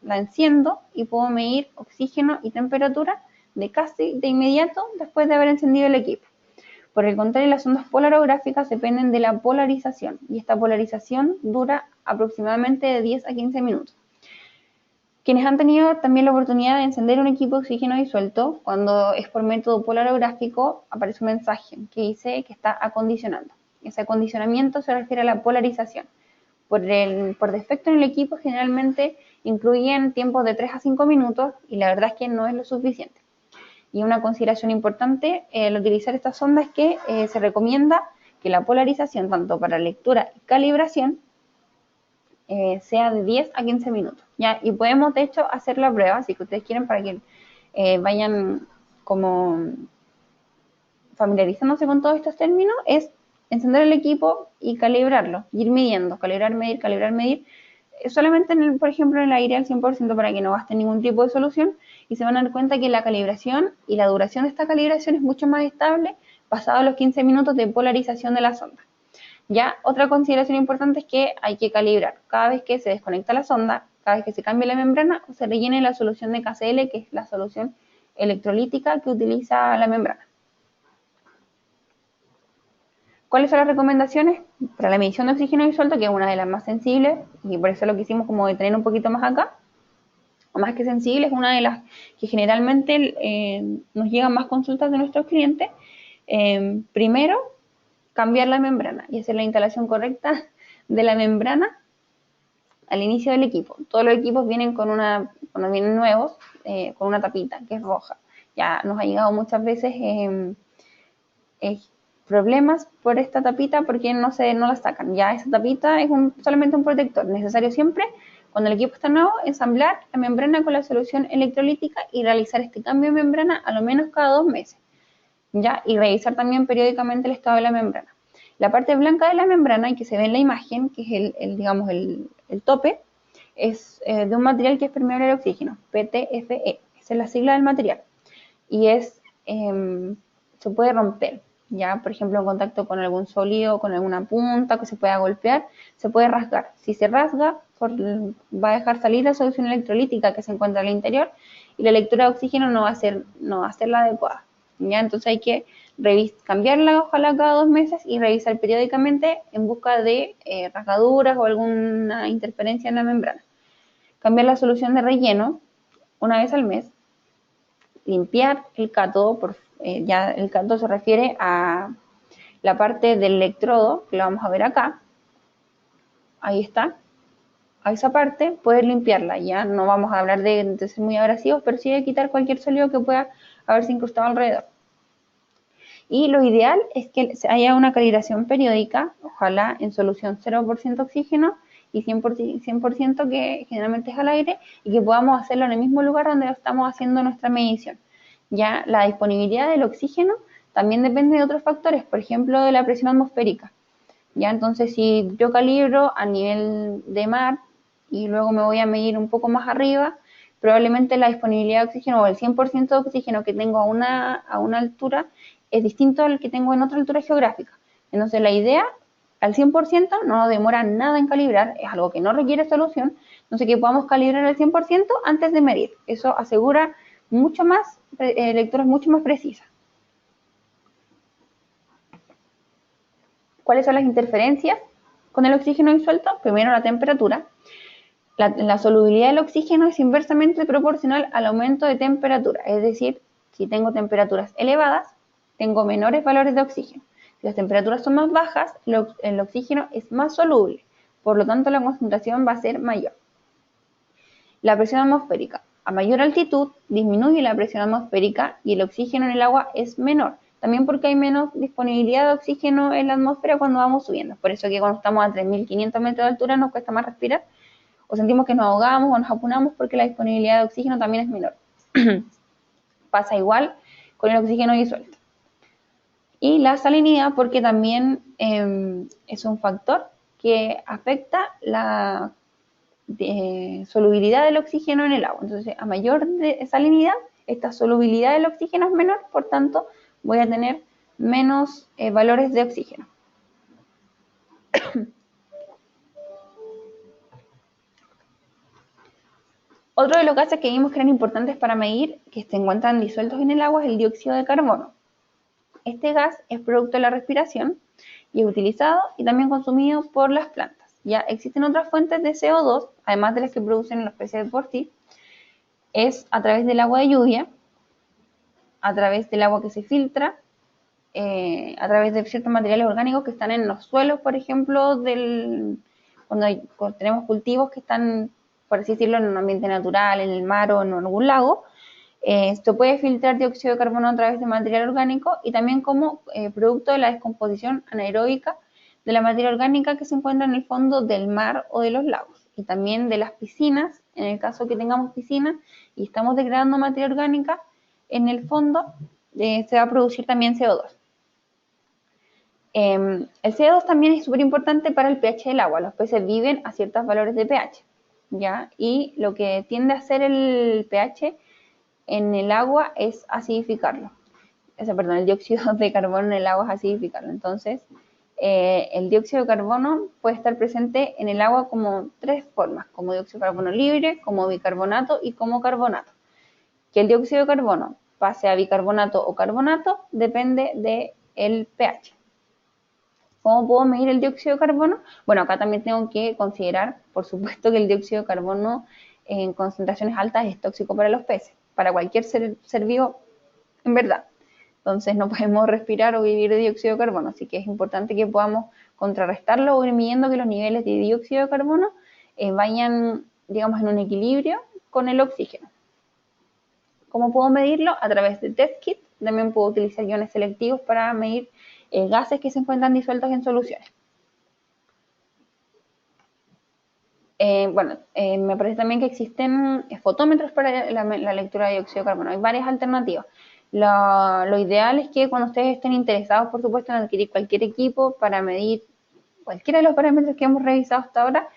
la enciendo y puedo medir oxígeno y temperatura de casi de inmediato después de haber encendido el equipo. Por el contrario, las ondas polarográficas dependen de la polarización, y esta polarización dura aproximadamente de 10 a 15 minutos. Quienes han tenido también la oportunidad de encender un equipo de oxígeno disuelto, cuando es por método polarográfico, aparece un mensaje que dice que está acondicionando. Ese acondicionamiento se refiere a la polarización. Por defecto en el equipo generalmente incluyen tiempos de 3 a 5 minutos, y la verdad es que no es lo suficiente. Y una consideración importante al utilizar esta sonda es que se recomienda que la polarización, tanto para lectura y calibración, sea de 10 a 15 minutos. ¿Ya? Y podemos, de hecho, hacer la prueba, si ustedes quieren, para que vayan como familiarizándose con todos estos términos, es encender el equipo y calibrarlo, ir midiendo, calibrar, medir, solamente, por ejemplo, en el aire al 100% para que no gasten ningún tipo de solución, y se van a dar cuenta que la calibración y la duración de esta calibración es mucho más estable pasados los 15 minutos de polarización de la sonda. Ya, otra consideración importante es que hay que calibrar cada vez que se desconecta la sonda, cada vez que se cambie la membrana o se rellene la solución de KCl, que es la solución electrolítica que utiliza la membrana. ¿Cuáles son las recomendaciones para la medición de oxígeno disuelto? Que es una de las más sensibles, y por eso lo quisimos como detener un poquito más acá. O más que sensible, es una de las que generalmente nos llegan más consultas de nuestros clientes. Primero, cambiar la membrana y hacer la instalación correcta de la membrana al inicio del equipo. Todos los equipos vienen cuando vienen nuevos, con una tapita que es roja. Ya nos ha llegado muchas veces problemas por esta tapita porque no la sacan. Ya esa tapita es solamente un protector. Necesario siempre, cuando el equipo está nuevo, ensamblar la membrana con la solución electrolítica y realizar este cambio de membrana a lo menos cada 2 meses. ¿Ya? Y revisar también periódicamente el estado de la membrana. La parte blanca de la membrana, y que se ve en la imagen, que es el tope, es de un material que es permeable al oxígeno, PTFE. Esa es la sigla del material. Y se puede romper, ya, por ejemplo, en contacto con algún sólido, con alguna punta que se pueda golpear, se puede rasgar. Si se rasga, va a dejar salir la solución electrolítica que se encuentra al interior, y la lectura de oxígeno no va a ser la adecuada. ¿Ya? Entonces hay que cambiarla, ojalá cada 2 meses, y revisar periódicamente en busca de rasgaduras o alguna interferencia en la membrana. Cambiar la solución de relleno una vez al mes. Limpiar el cátodo, ya el cátodo se refiere a la parte del electrodo, que lo vamos a ver acá. Ahí está. A esa parte, poder limpiarla. Ya no vamos a hablar de ser muy abrasivos, pero sí de quitar cualquier sólido que pueda haberse incrustado alrededor. Y lo ideal es que haya una calibración periódica, ojalá en solución 0% oxígeno y 100% que generalmente es al aire, y que podamos hacerlo en el mismo lugar donde estamos haciendo nuestra medición. Ya la disponibilidad del oxígeno también depende de otros factores, por ejemplo, de la presión atmosférica. Ya, entonces, si yo calibro a nivel de mar y luego me voy a medir un poco más arriba, probablemente la disponibilidad de oxígeno o el 100% de oxígeno que tengo a una altura es distinto al que tengo en otra altura geográfica. Entonces, la idea, al 100%, no demora nada en calibrar, es algo que no requiere solución, entonces que podamos calibrar al 100% antes de medir. Eso asegura mucho más, lecturas mucho más precisas. ¿Cuáles son las interferencias con el oxígeno disuelto? Primero, la temperatura. La solubilidad del oxígeno es inversamente proporcional al aumento de temperatura, es decir, si tengo temperaturas elevadas, tengo menores valores de oxígeno. Si las temperaturas son más bajas, el oxígeno es más soluble, por lo tanto la concentración va a ser mayor. La presión atmosférica. A mayor altitud disminuye la presión atmosférica y el oxígeno en el agua es menor, también porque hay menos disponibilidad de oxígeno en la atmósfera cuando vamos subiendo. Por eso que cuando estamos a 3.500 metros de altura nos cuesta más respirar, o sentimos que nos ahogamos o nos apunamos porque la disponibilidad de oxígeno también es menor. Pasa igual con el oxígeno disuelto. Y la salinidad porque también es un factor que afecta la solubilidad del oxígeno en el agua. Entonces, a mayor salinidad, esta solubilidad del oxígeno es menor, por tanto, voy a tener menos valores de oxígeno. Otro de los gases que vimos que eran importantes para medir, que se encuentran disueltos en el agua, es el dióxido de carbono. Este gas es producto de la respiración y es utilizado y también consumido por las plantas. Ya existen otras fuentes de CO2, además de las que producen los peces de por sí, es a través del agua de lluvia, a través del agua que se filtra, a través de ciertos materiales orgánicos que están en los suelos, por ejemplo, cuando tenemos cultivos que están, por así decirlo, en un ambiente natural, en el mar o en algún lago. Esto puede filtrar dióxido de carbono a través de material orgánico y también como producto de la descomposición anaeróbica de la materia orgánica que se encuentra en el fondo del mar o de los lagos y también de las piscinas, en el caso que tengamos piscinas y estamos degradando materia orgánica, en el fondo se va a producir también CO2. El CO2 también es súper importante para el pH del agua. Los peces viven a ciertos valores de pH, ¿ya? Y lo que tiende a hacer el pH en el agua es acidificarlo. El dióxido de carbono en el agua es acidificarlo. Entonces, el dióxido de carbono puede estar presente en el agua como tres formas, como dióxido de carbono libre, como bicarbonato y como carbonato. Que el dióxido de carbono pase a bicarbonato o carbonato depende del pH. ¿Cómo puedo medir el dióxido de carbono? Bueno, acá también tengo que considerar, por supuesto, que el dióxido de carbono en concentraciones altas es tóxico para los peces, para cualquier ser vivo, en verdad. Entonces no podemos respirar o vivir de dióxido de carbono, así que es importante que podamos contrarrestarlo o ir midiendo que los niveles de dióxido de carbono vayan, digamos, en un equilibrio con el oxígeno. ¿Cómo puedo medirlo? A través de test kits. También puedo utilizar iones selectivos para medir gases que se encuentran disueltos en soluciones. Me parece también que existen fotómetros para la lectura de dióxido de carbono. Hay varias alternativas. Lo ideal es que cuando ustedes estén interesados, por supuesto, en adquirir cualquier equipo para medir cualquiera de los parámetros que hemos revisado hasta ahora,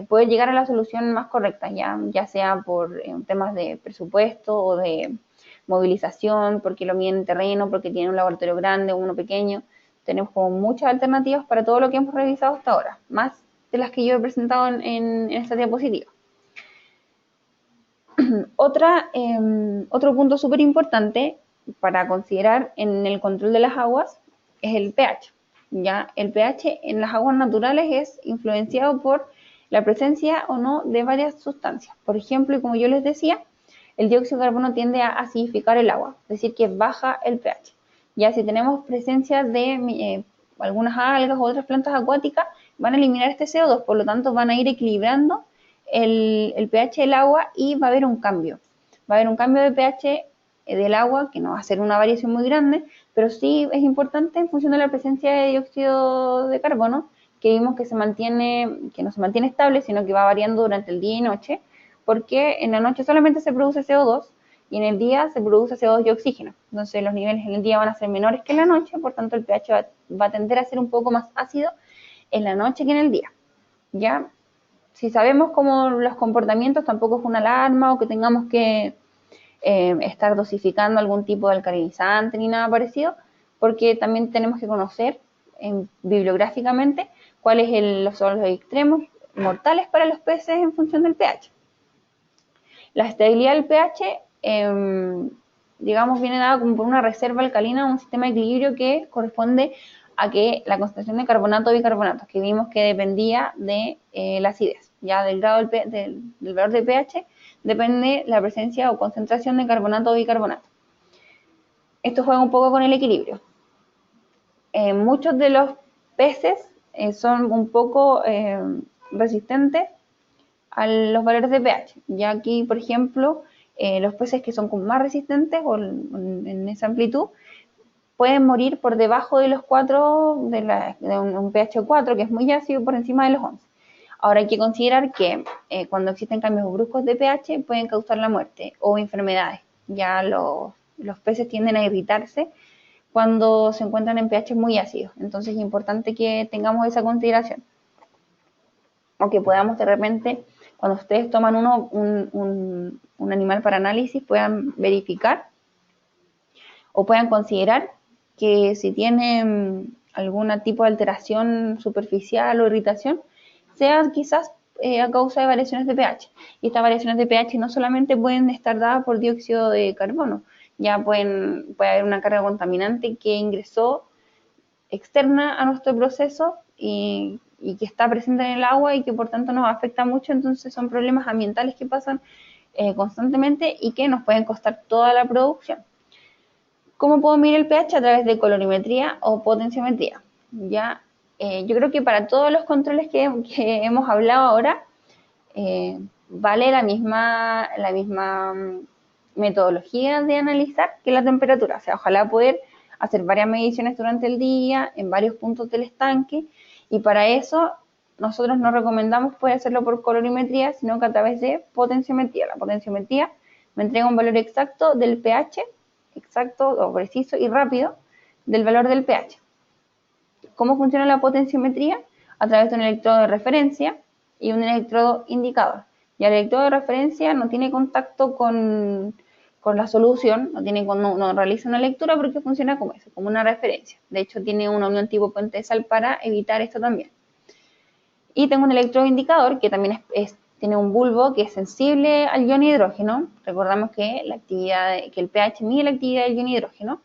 poder llegar a la solución más correcta, ya sea por temas de presupuesto o de movilización, porque lo miden en terreno, porque tiene un laboratorio grande o uno pequeño. Tenemos como muchas alternativas para todo lo que hemos revisado hasta ahora, más de las que yo he presentado en esta diapositiva. Otro punto súper importante para considerar en el control de las aguas es el pH. ¿Ya? El pH en las aguas naturales es influenciado por la presencia o no de varias sustancias. Por ejemplo, y como yo les decía, el dióxido de carbono tiende a acidificar el agua, es decir, que baja el pH. Ya si tenemos presencia de algunas algas u otras plantas acuáticas, van a eliminar este CO2, por lo tanto van a ir equilibrando el pH del agua y va a haber un cambio. Va a haber un cambio de pH del agua, que no va a ser una variación muy grande, pero sí es importante en función de la presencia de dióxido de carbono, que vimos que no se mantiene estable, sino que va variando durante el día y noche, porque en la noche solamente se produce CO2 y en el día se produce CO2 y oxígeno. Entonces los niveles en el día van a ser menores que en la noche, por tanto el pH va a tender a ser un poco más ácido en la noche que en el día. ¿Ya? Si sabemos cómo los comportamientos, tampoco es una alarma o que tengamos que estar dosificando algún tipo de alcalinizante ni nada parecido, porque también tenemos que conocer bibliográficamente cuáles son los extremos mortales para los peces en función del pH. La estabilidad del pH, digamos, viene dada como por una reserva alcalina, un sistema de equilibrio que corresponde a que la concentración de carbonato o bicarbonato, que vimos que dependía de la acidez, ya del grado del valor de pH, depende la presencia o concentración de carbonato o bicarbonato. Esto juega un poco con el equilibrio. Muchos de los peces son un poco resistentes a los valores de pH. Ya aquí, por ejemplo, los peces que son más resistentes o en esa amplitud pueden morir por debajo de los 4, de un pH 4, que es muy ácido, por encima de los 11. Ahora hay que considerar que cuando existen cambios bruscos de pH pueden causar la muerte o enfermedades. Ya los peces tienden a irritarse cuando se encuentran en pH muy ácidos. Entonces es importante que tengamos esa consideración. O que podamos de repente, cuando ustedes toman un animal para análisis, puedan verificar o puedan considerar que si tienen algún tipo de alteración superficial o irritación, sea quizás a causa de variaciones de pH. Y estas variaciones de pH no solamente pueden estar dadas por dióxido de carbono, ya puede haber una carga contaminante que ingresó externa a nuestro proceso y que está presente en el agua y que por tanto nos afecta mucho. Entonces son problemas ambientales que pasan constantemente y que nos pueden costar toda la producción. ¿Cómo puedo medir el pH? A través de colorimetría o potenciometría. Ya, yo creo que para todos los controles que hemos hablado ahora, vale la misma metodología de analizar que la temperatura. O sea, ojalá poder hacer varias mediciones durante el día en varios puntos del estanque, y para eso nosotros no recomendamos poder hacerlo por colorimetría, sino que a través de potenciometría. La potenciometría me entrega un valor exacto del pH, exacto o preciso y rápido del valor del pH. ¿Cómo funciona la potenciometría? A través de un electrodo de referencia y un electrodo indicador. Y el electrodo de referencia no tiene contacto con la solución, no realiza una lectura porque funciona como eso, como una referencia. De hecho, tiene una unión tipo puente de sal para evitar esto también. Y tengo un electrodo indicador que también tiene un bulbo que es sensible al ion hidrógeno. Recordamos que el pH mide la actividad del ion hidrógeno.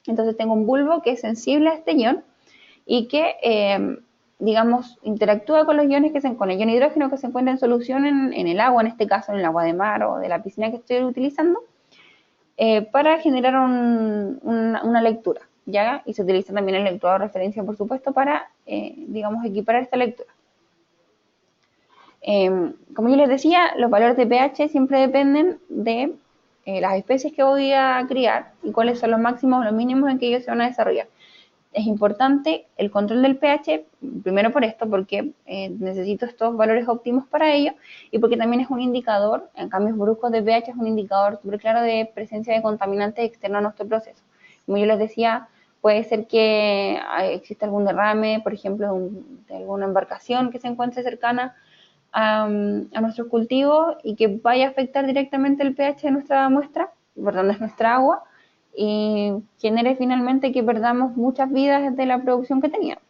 Entonces tengo un bulbo que es sensible a este ion y que, digamos, interactúa con los iones con el ion hidrógeno que se encuentra en solución en el agua, en este caso en el agua de mar o de la piscina que estoy utilizando, para generar una lectura, ¿ya? Y se utiliza también el electrodo de referencia, por supuesto, para, digamos, equiparar esta lectura. Como yo les decía, los valores de pH siempre dependen de las especies que voy a criar y cuáles son los máximos o los mínimos en que ellos se van a desarrollar. Es importante el control del pH, primero por esto, porque necesito estos valores óptimos para ello, y porque también es un indicador, en cambios bruscos de pH, es un indicador súper claro de presencia de contaminantes externos a nuestro proceso. Como yo les decía, puede ser que exista algún derrame, por ejemplo, de alguna embarcación que se encuentre cercana a nuestros cultivos y que vaya a afectar directamente el pH de nuestra muestra, por donde es nuestra agua, y genere finalmente que perdamos muchas vidas de la producción que teníamos.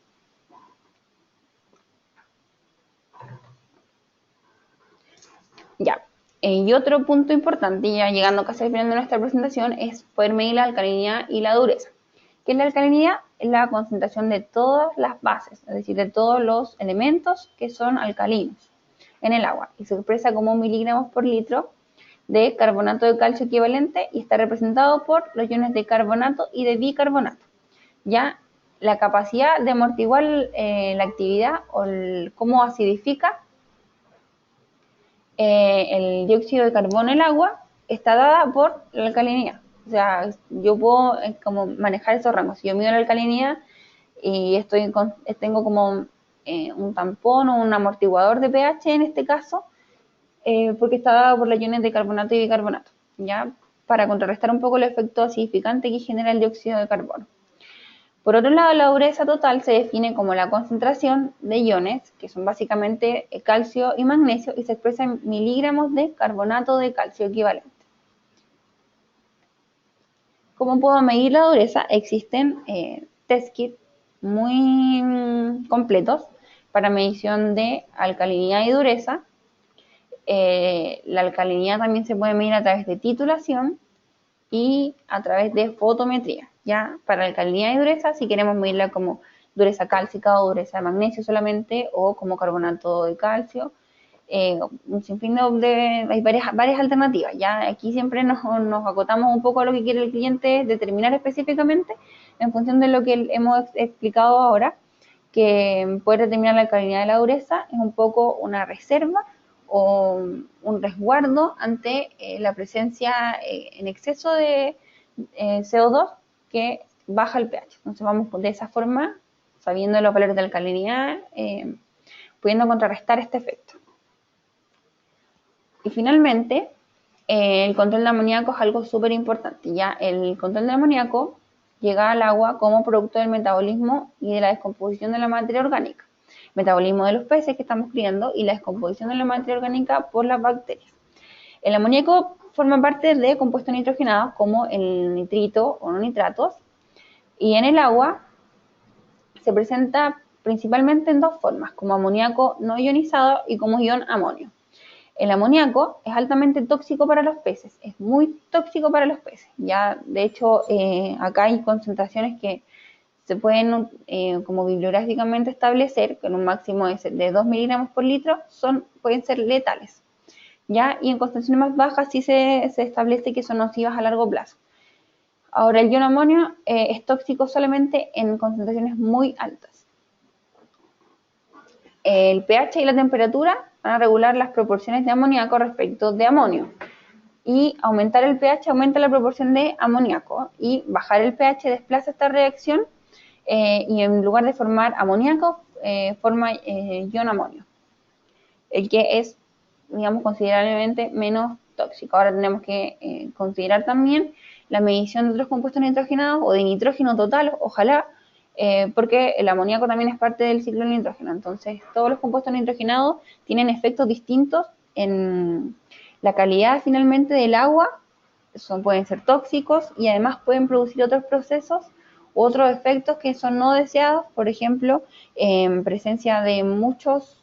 Ya, y otro punto importante, ya llegando casi al final de nuestra presentación, es poder medir la alcalinidad y la dureza. ¿Qué es la alcalinidad? Es la concentración de todas las bases, es decir, de todos los elementos que son alcalinos en el agua, y se expresa como miligramos por litro de carbonato de calcio equivalente y está representado por los iones de carbonato y de bicarbonato. Ya la capacidad de amortiguar la actividad o cómo acidifica el dióxido de carbono en el agua está dada por la alcalinidad. O sea, yo puedo como manejar esos rangos. Si yo mido la alcalinidad y tengo como un tampón o un amortiguador de pH en este caso, porque está dada por las iones de carbonato y bicarbonato, ¿ya? Para contrarrestar un poco el efecto acidificante que genera el dióxido de carbono. Por otro lado, la dureza total se define como la concentración de iones, que son básicamente calcio y magnesio, y se expresa en miligramos de carbonato de calcio equivalente. ¿Cómo puedo medir la dureza? Existen test kits muy completos para medición de alcalinidad y dureza. La alcalinidad también se puede medir a través de titulación y a través de fotometría. Ya para alcalinidad y dureza, si queremos medirla como dureza cálcica o dureza de magnesio solamente, o como carbonato de calcio, un sinfín hay varias alternativas. Ya aquí siempre nos acotamos un poco a lo que quiere el cliente determinar específicamente en función de lo que hemos explicado ahora, que poder determinar la alcalinidad y la dureza es un poco una reserva o un resguardo ante la presencia en exceso de CO2 que baja el pH. Entonces vamos de esa forma, sabiendo los valores de alcalinidad, pudiendo contrarrestar este efecto. Y finalmente, el control de amoníaco es algo súper importante. Ya el control de amoníaco llega al agua como producto del metabolismo y de la descomposición de la materia orgánica. Metabolismo de los peces que estamos criando y la descomposición de la materia orgánica por las bacterias. El amoníaco forma parte de compuestos nitrogenados como el nitrito o no nitratos, y en el agua se presenta principalmente en dos formas, como amoníaco no ionizado y como ion amonio. El amoníaco es altamente tóxico para los peces, es muy tóxico para los peces. Ya, de hecho, acá hay concentraciones que se pueden como bibliográficamente establecer, con un máximo de 2 miligramos por litro, pueden ser letales. ¿Ya? Y en concentraciones más bajas sí se establece que son nocivas a largo plazo. Ahora, el ion amonio es tóxico solamente en concentraciones muy altas. El pH y la temperatura van a regular las proporciones de amoníaco respecto de amonio. Y aumentar el pH aumenta la proporción de amoníaco, y bajar el pH desplaza esta reacción y en lugar de formar amoníaco forma ion amonio, el que es, digamos, considerablemente menos tóxico. Ahora tenemos que considerar también la medición de otros compuestos nitrogenados o de nitrógeno total, ojalá, porque el amoníaco también es parte del ciclo del nitrógeno. Entonces, todos los compuestos nitrogenados tienen efectos distintos en la calidad finalmente del agua, pueden ser tóxicos y además pueden producir otros procesos u otros efectos que son no deseados, por ejemplo, en presencia de muchos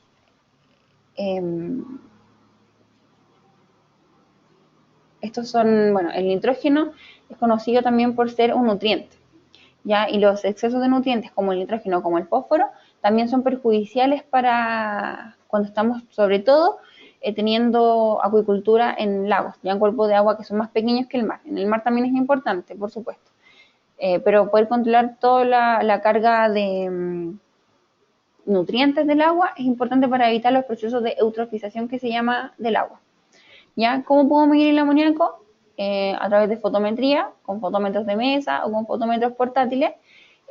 estos son, bueno, el nitrógeno es conocido también por ser un nutriente, ¿ya? Y los excesos de nutrientes como el nitrógeno, como el fósforo, también son perjudiciales para cuando estamos, sobre todo, teniendo acuicultura en lagos, ya en cuerpos de agua que son más pequeños que el mar. En el mar también es importante, por supuesto, pero poder controlar toda la carga de nutrientes del agua es importante para evitar los procesos de eutrofización que se llama del agua. ¿Ya? ¿Cómo puedo medir el amoníaco? A través de fotometría, con fotómetros de mesa o con fotómetros portátiles.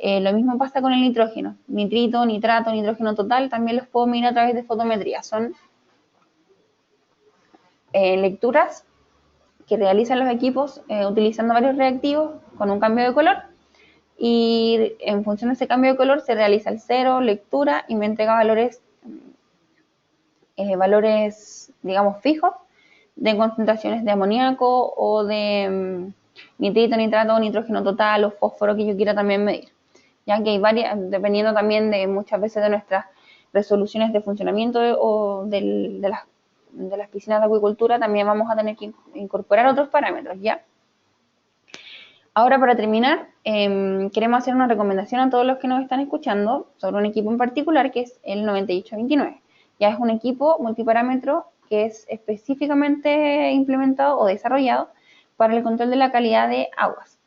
Lo mismo pasa con el nitrógeno. Nitrito, nitrato, nitrógeno total, también los puedo medir a través de fotometría. Son lecturas que realizan los equipos utilizando varios reactivos con un cambio de color, y en función de ese cambio de color se realiza el cero, lectura, y me entrega valores, digamos, fijos de concentraciones de amoníaco o de nitrito, nitrato, nitrógeno total o fósforo que yo quiera también medir. Ya que hay varias, dependiendo también de muchas veces de nuestras resoluciones de funcionamiento o de las piscinas de acuicultura, también vamos a tener que incorporar otros parámetros, ¿ya? Ahora, para terminar, queremos hacer una recomendación a todos los que nos están escuchando sobre un equipo en particular que es el 9829. Ya es un equipo multiparámetro que es específicamente implementado o desarrollado para el control de la calidad de aguas.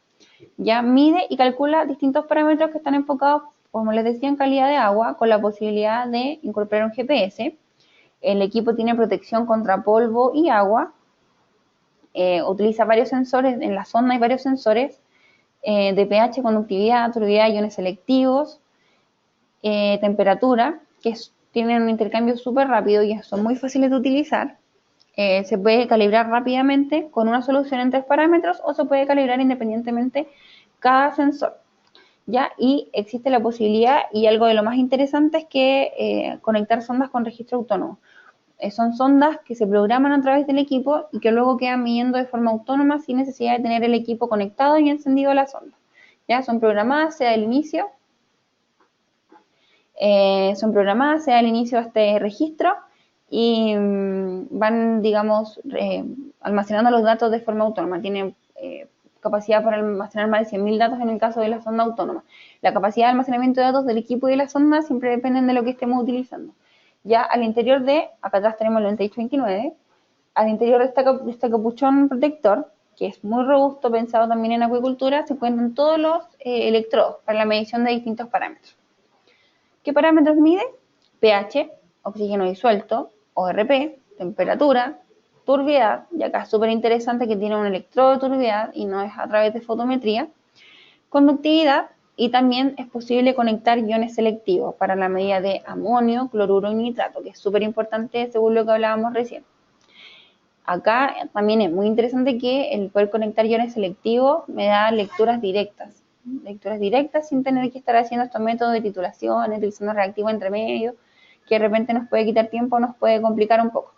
Ya mide y calcula distintos parámetros que están enfocados, como les decía, en calidad de agua, con la posibilidad de incorporar un GPS. El equipo tiene protección contra polvo y agua. Utiliza varios sensores, en la sonda hay varios sensores de pH, conductividad, turbidez, iones selectivos, temperatura, que tienen un intercambio súper rápido y son muy fáciles de utilizar. Se puede calibrar rápidamente con una solución en 3 parámetros o se puede calibrar independientemente cada sensor, ¿ya? Y existe la posibilidad, y algo de lo más interesante es que conectar sondas con registro autónomo. Son sondas que se programan a través del equipo y que luego quedan midiendo de forma autónoma sin necesidad de tener el equipo conectado y encendido a la sonda. ¿Ya? Son programadas, sea el inicio de este registro, y van, digamos, almacenando los datos de forma autónoma. Tienen capacidad para almacenar más de 100.000 datos en el caso de la sonda autónoma. La capacidad de almacenamiento de datos del equipo y de la sonda siempre dependen de lo que estemos utilizando. Ya al interior acá atrás tenemos el 9829, al interior de este capuchón protector, que es muy robusto, pensado también en acuicultura, se encuentran todos los electrodos para la medición de distintos parámetros. ¿Qué parámetros mide? pH, oxígeno disuelto, ORP, temperatura, turbidez, y acá es súper interesante que tiene un electrodo de turbidez y no es a través de fotometría, conductividad, y también es posible conectar iones selectivos para la medida de amonio, cloruro y nitrato, que es súper importante según lo que hablábamos recién. Acá también es muy interesante que el poder conectar iones selectivos me da lecturas directas sin tener que estar haciendo estos métodos de titulación, utilizando reactivo entre medio, que de repente nos puede quitar tiempo, nos puede complicar un poco.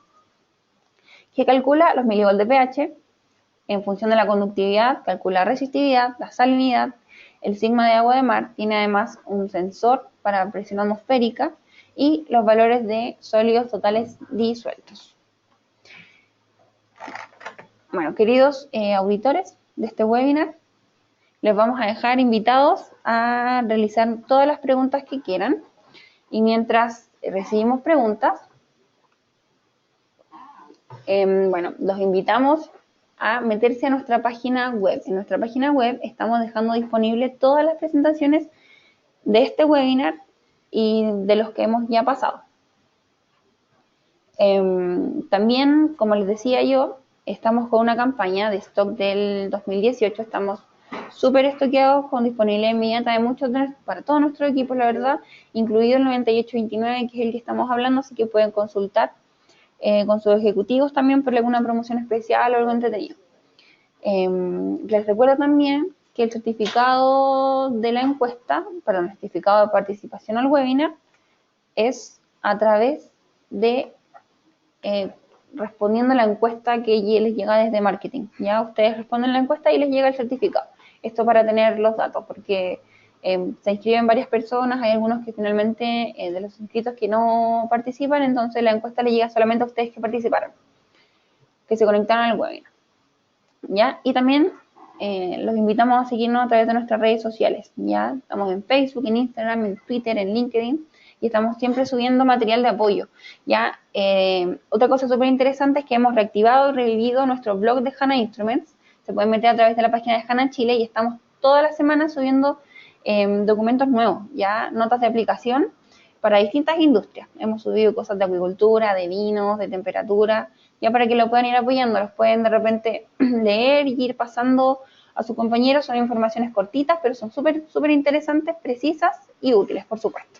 Que calcula los milivolts de pH, en función de la conductividad, calcula la resistividad, la salinidad, el sigma de agua de mar, tiene además un sensor para presión atmosférica y los valores de sólidos totales disueltos. Bueno, queridos auditores de este webinar, les vamos a dejar invitados a realizar todas las preguntas que quieran y mientras recibimos preguntas, los invitamos a meterse a nuestra página web. En nuestra página web estamos dejando disponible todas las presentaciones de este webinar y de los que hemos ya pasado. También, como les decía yo, estamos con una campaña de stock del 2018, estamos súper estoqueados con disponibilidad inmediata de muchos para todo nuestro equipo, la verdad, incluido el 9829, que es el que estamos hablando, así que pueden consultar con sus ejecutivos también por alguna promoción especial o algo entretenido. Les recuerdo también que el certificado de la encuesta, el certificado de participación al webinar, es a través de respondiendo a la encuesta que les llega desde marketing. Ya ustedes responden la encuesta y les llega el certificado. Esto para tener los datos, porque se inscriben varias personas, hay algunos que finalmente de los inscritos que no participan, entonces la encuesta le llega solamente a ustedes que participaron, que se conectaron al webinar. ¿Ya? Y también los invitamos a seguirnos a través de nuestras redes sociales. ¿Ya? Estamos en Facebook, en Instagram, en Twitter, en LinkedIn y estamos siempre subiendo material de apoyo. ¿Ya? Otra cosa súper interesante es que hemos reactivado y revivido nuestro blog de HANA Instruments. Se pueden meter a través de la página de HANA Chile y estamos todas las semanas subiendo documentos nuevos, ya notas de aplicación para distintas industrias. Hemos subido cosas de acuicultura, de vinos, de temperatura, ya para que lo puedan ir apoyando, los pueden de repente leer y ir pasando a sus compañeros. Son informaciones cortitas, pero son súper interesantes, precisas y útiles, por supuesto.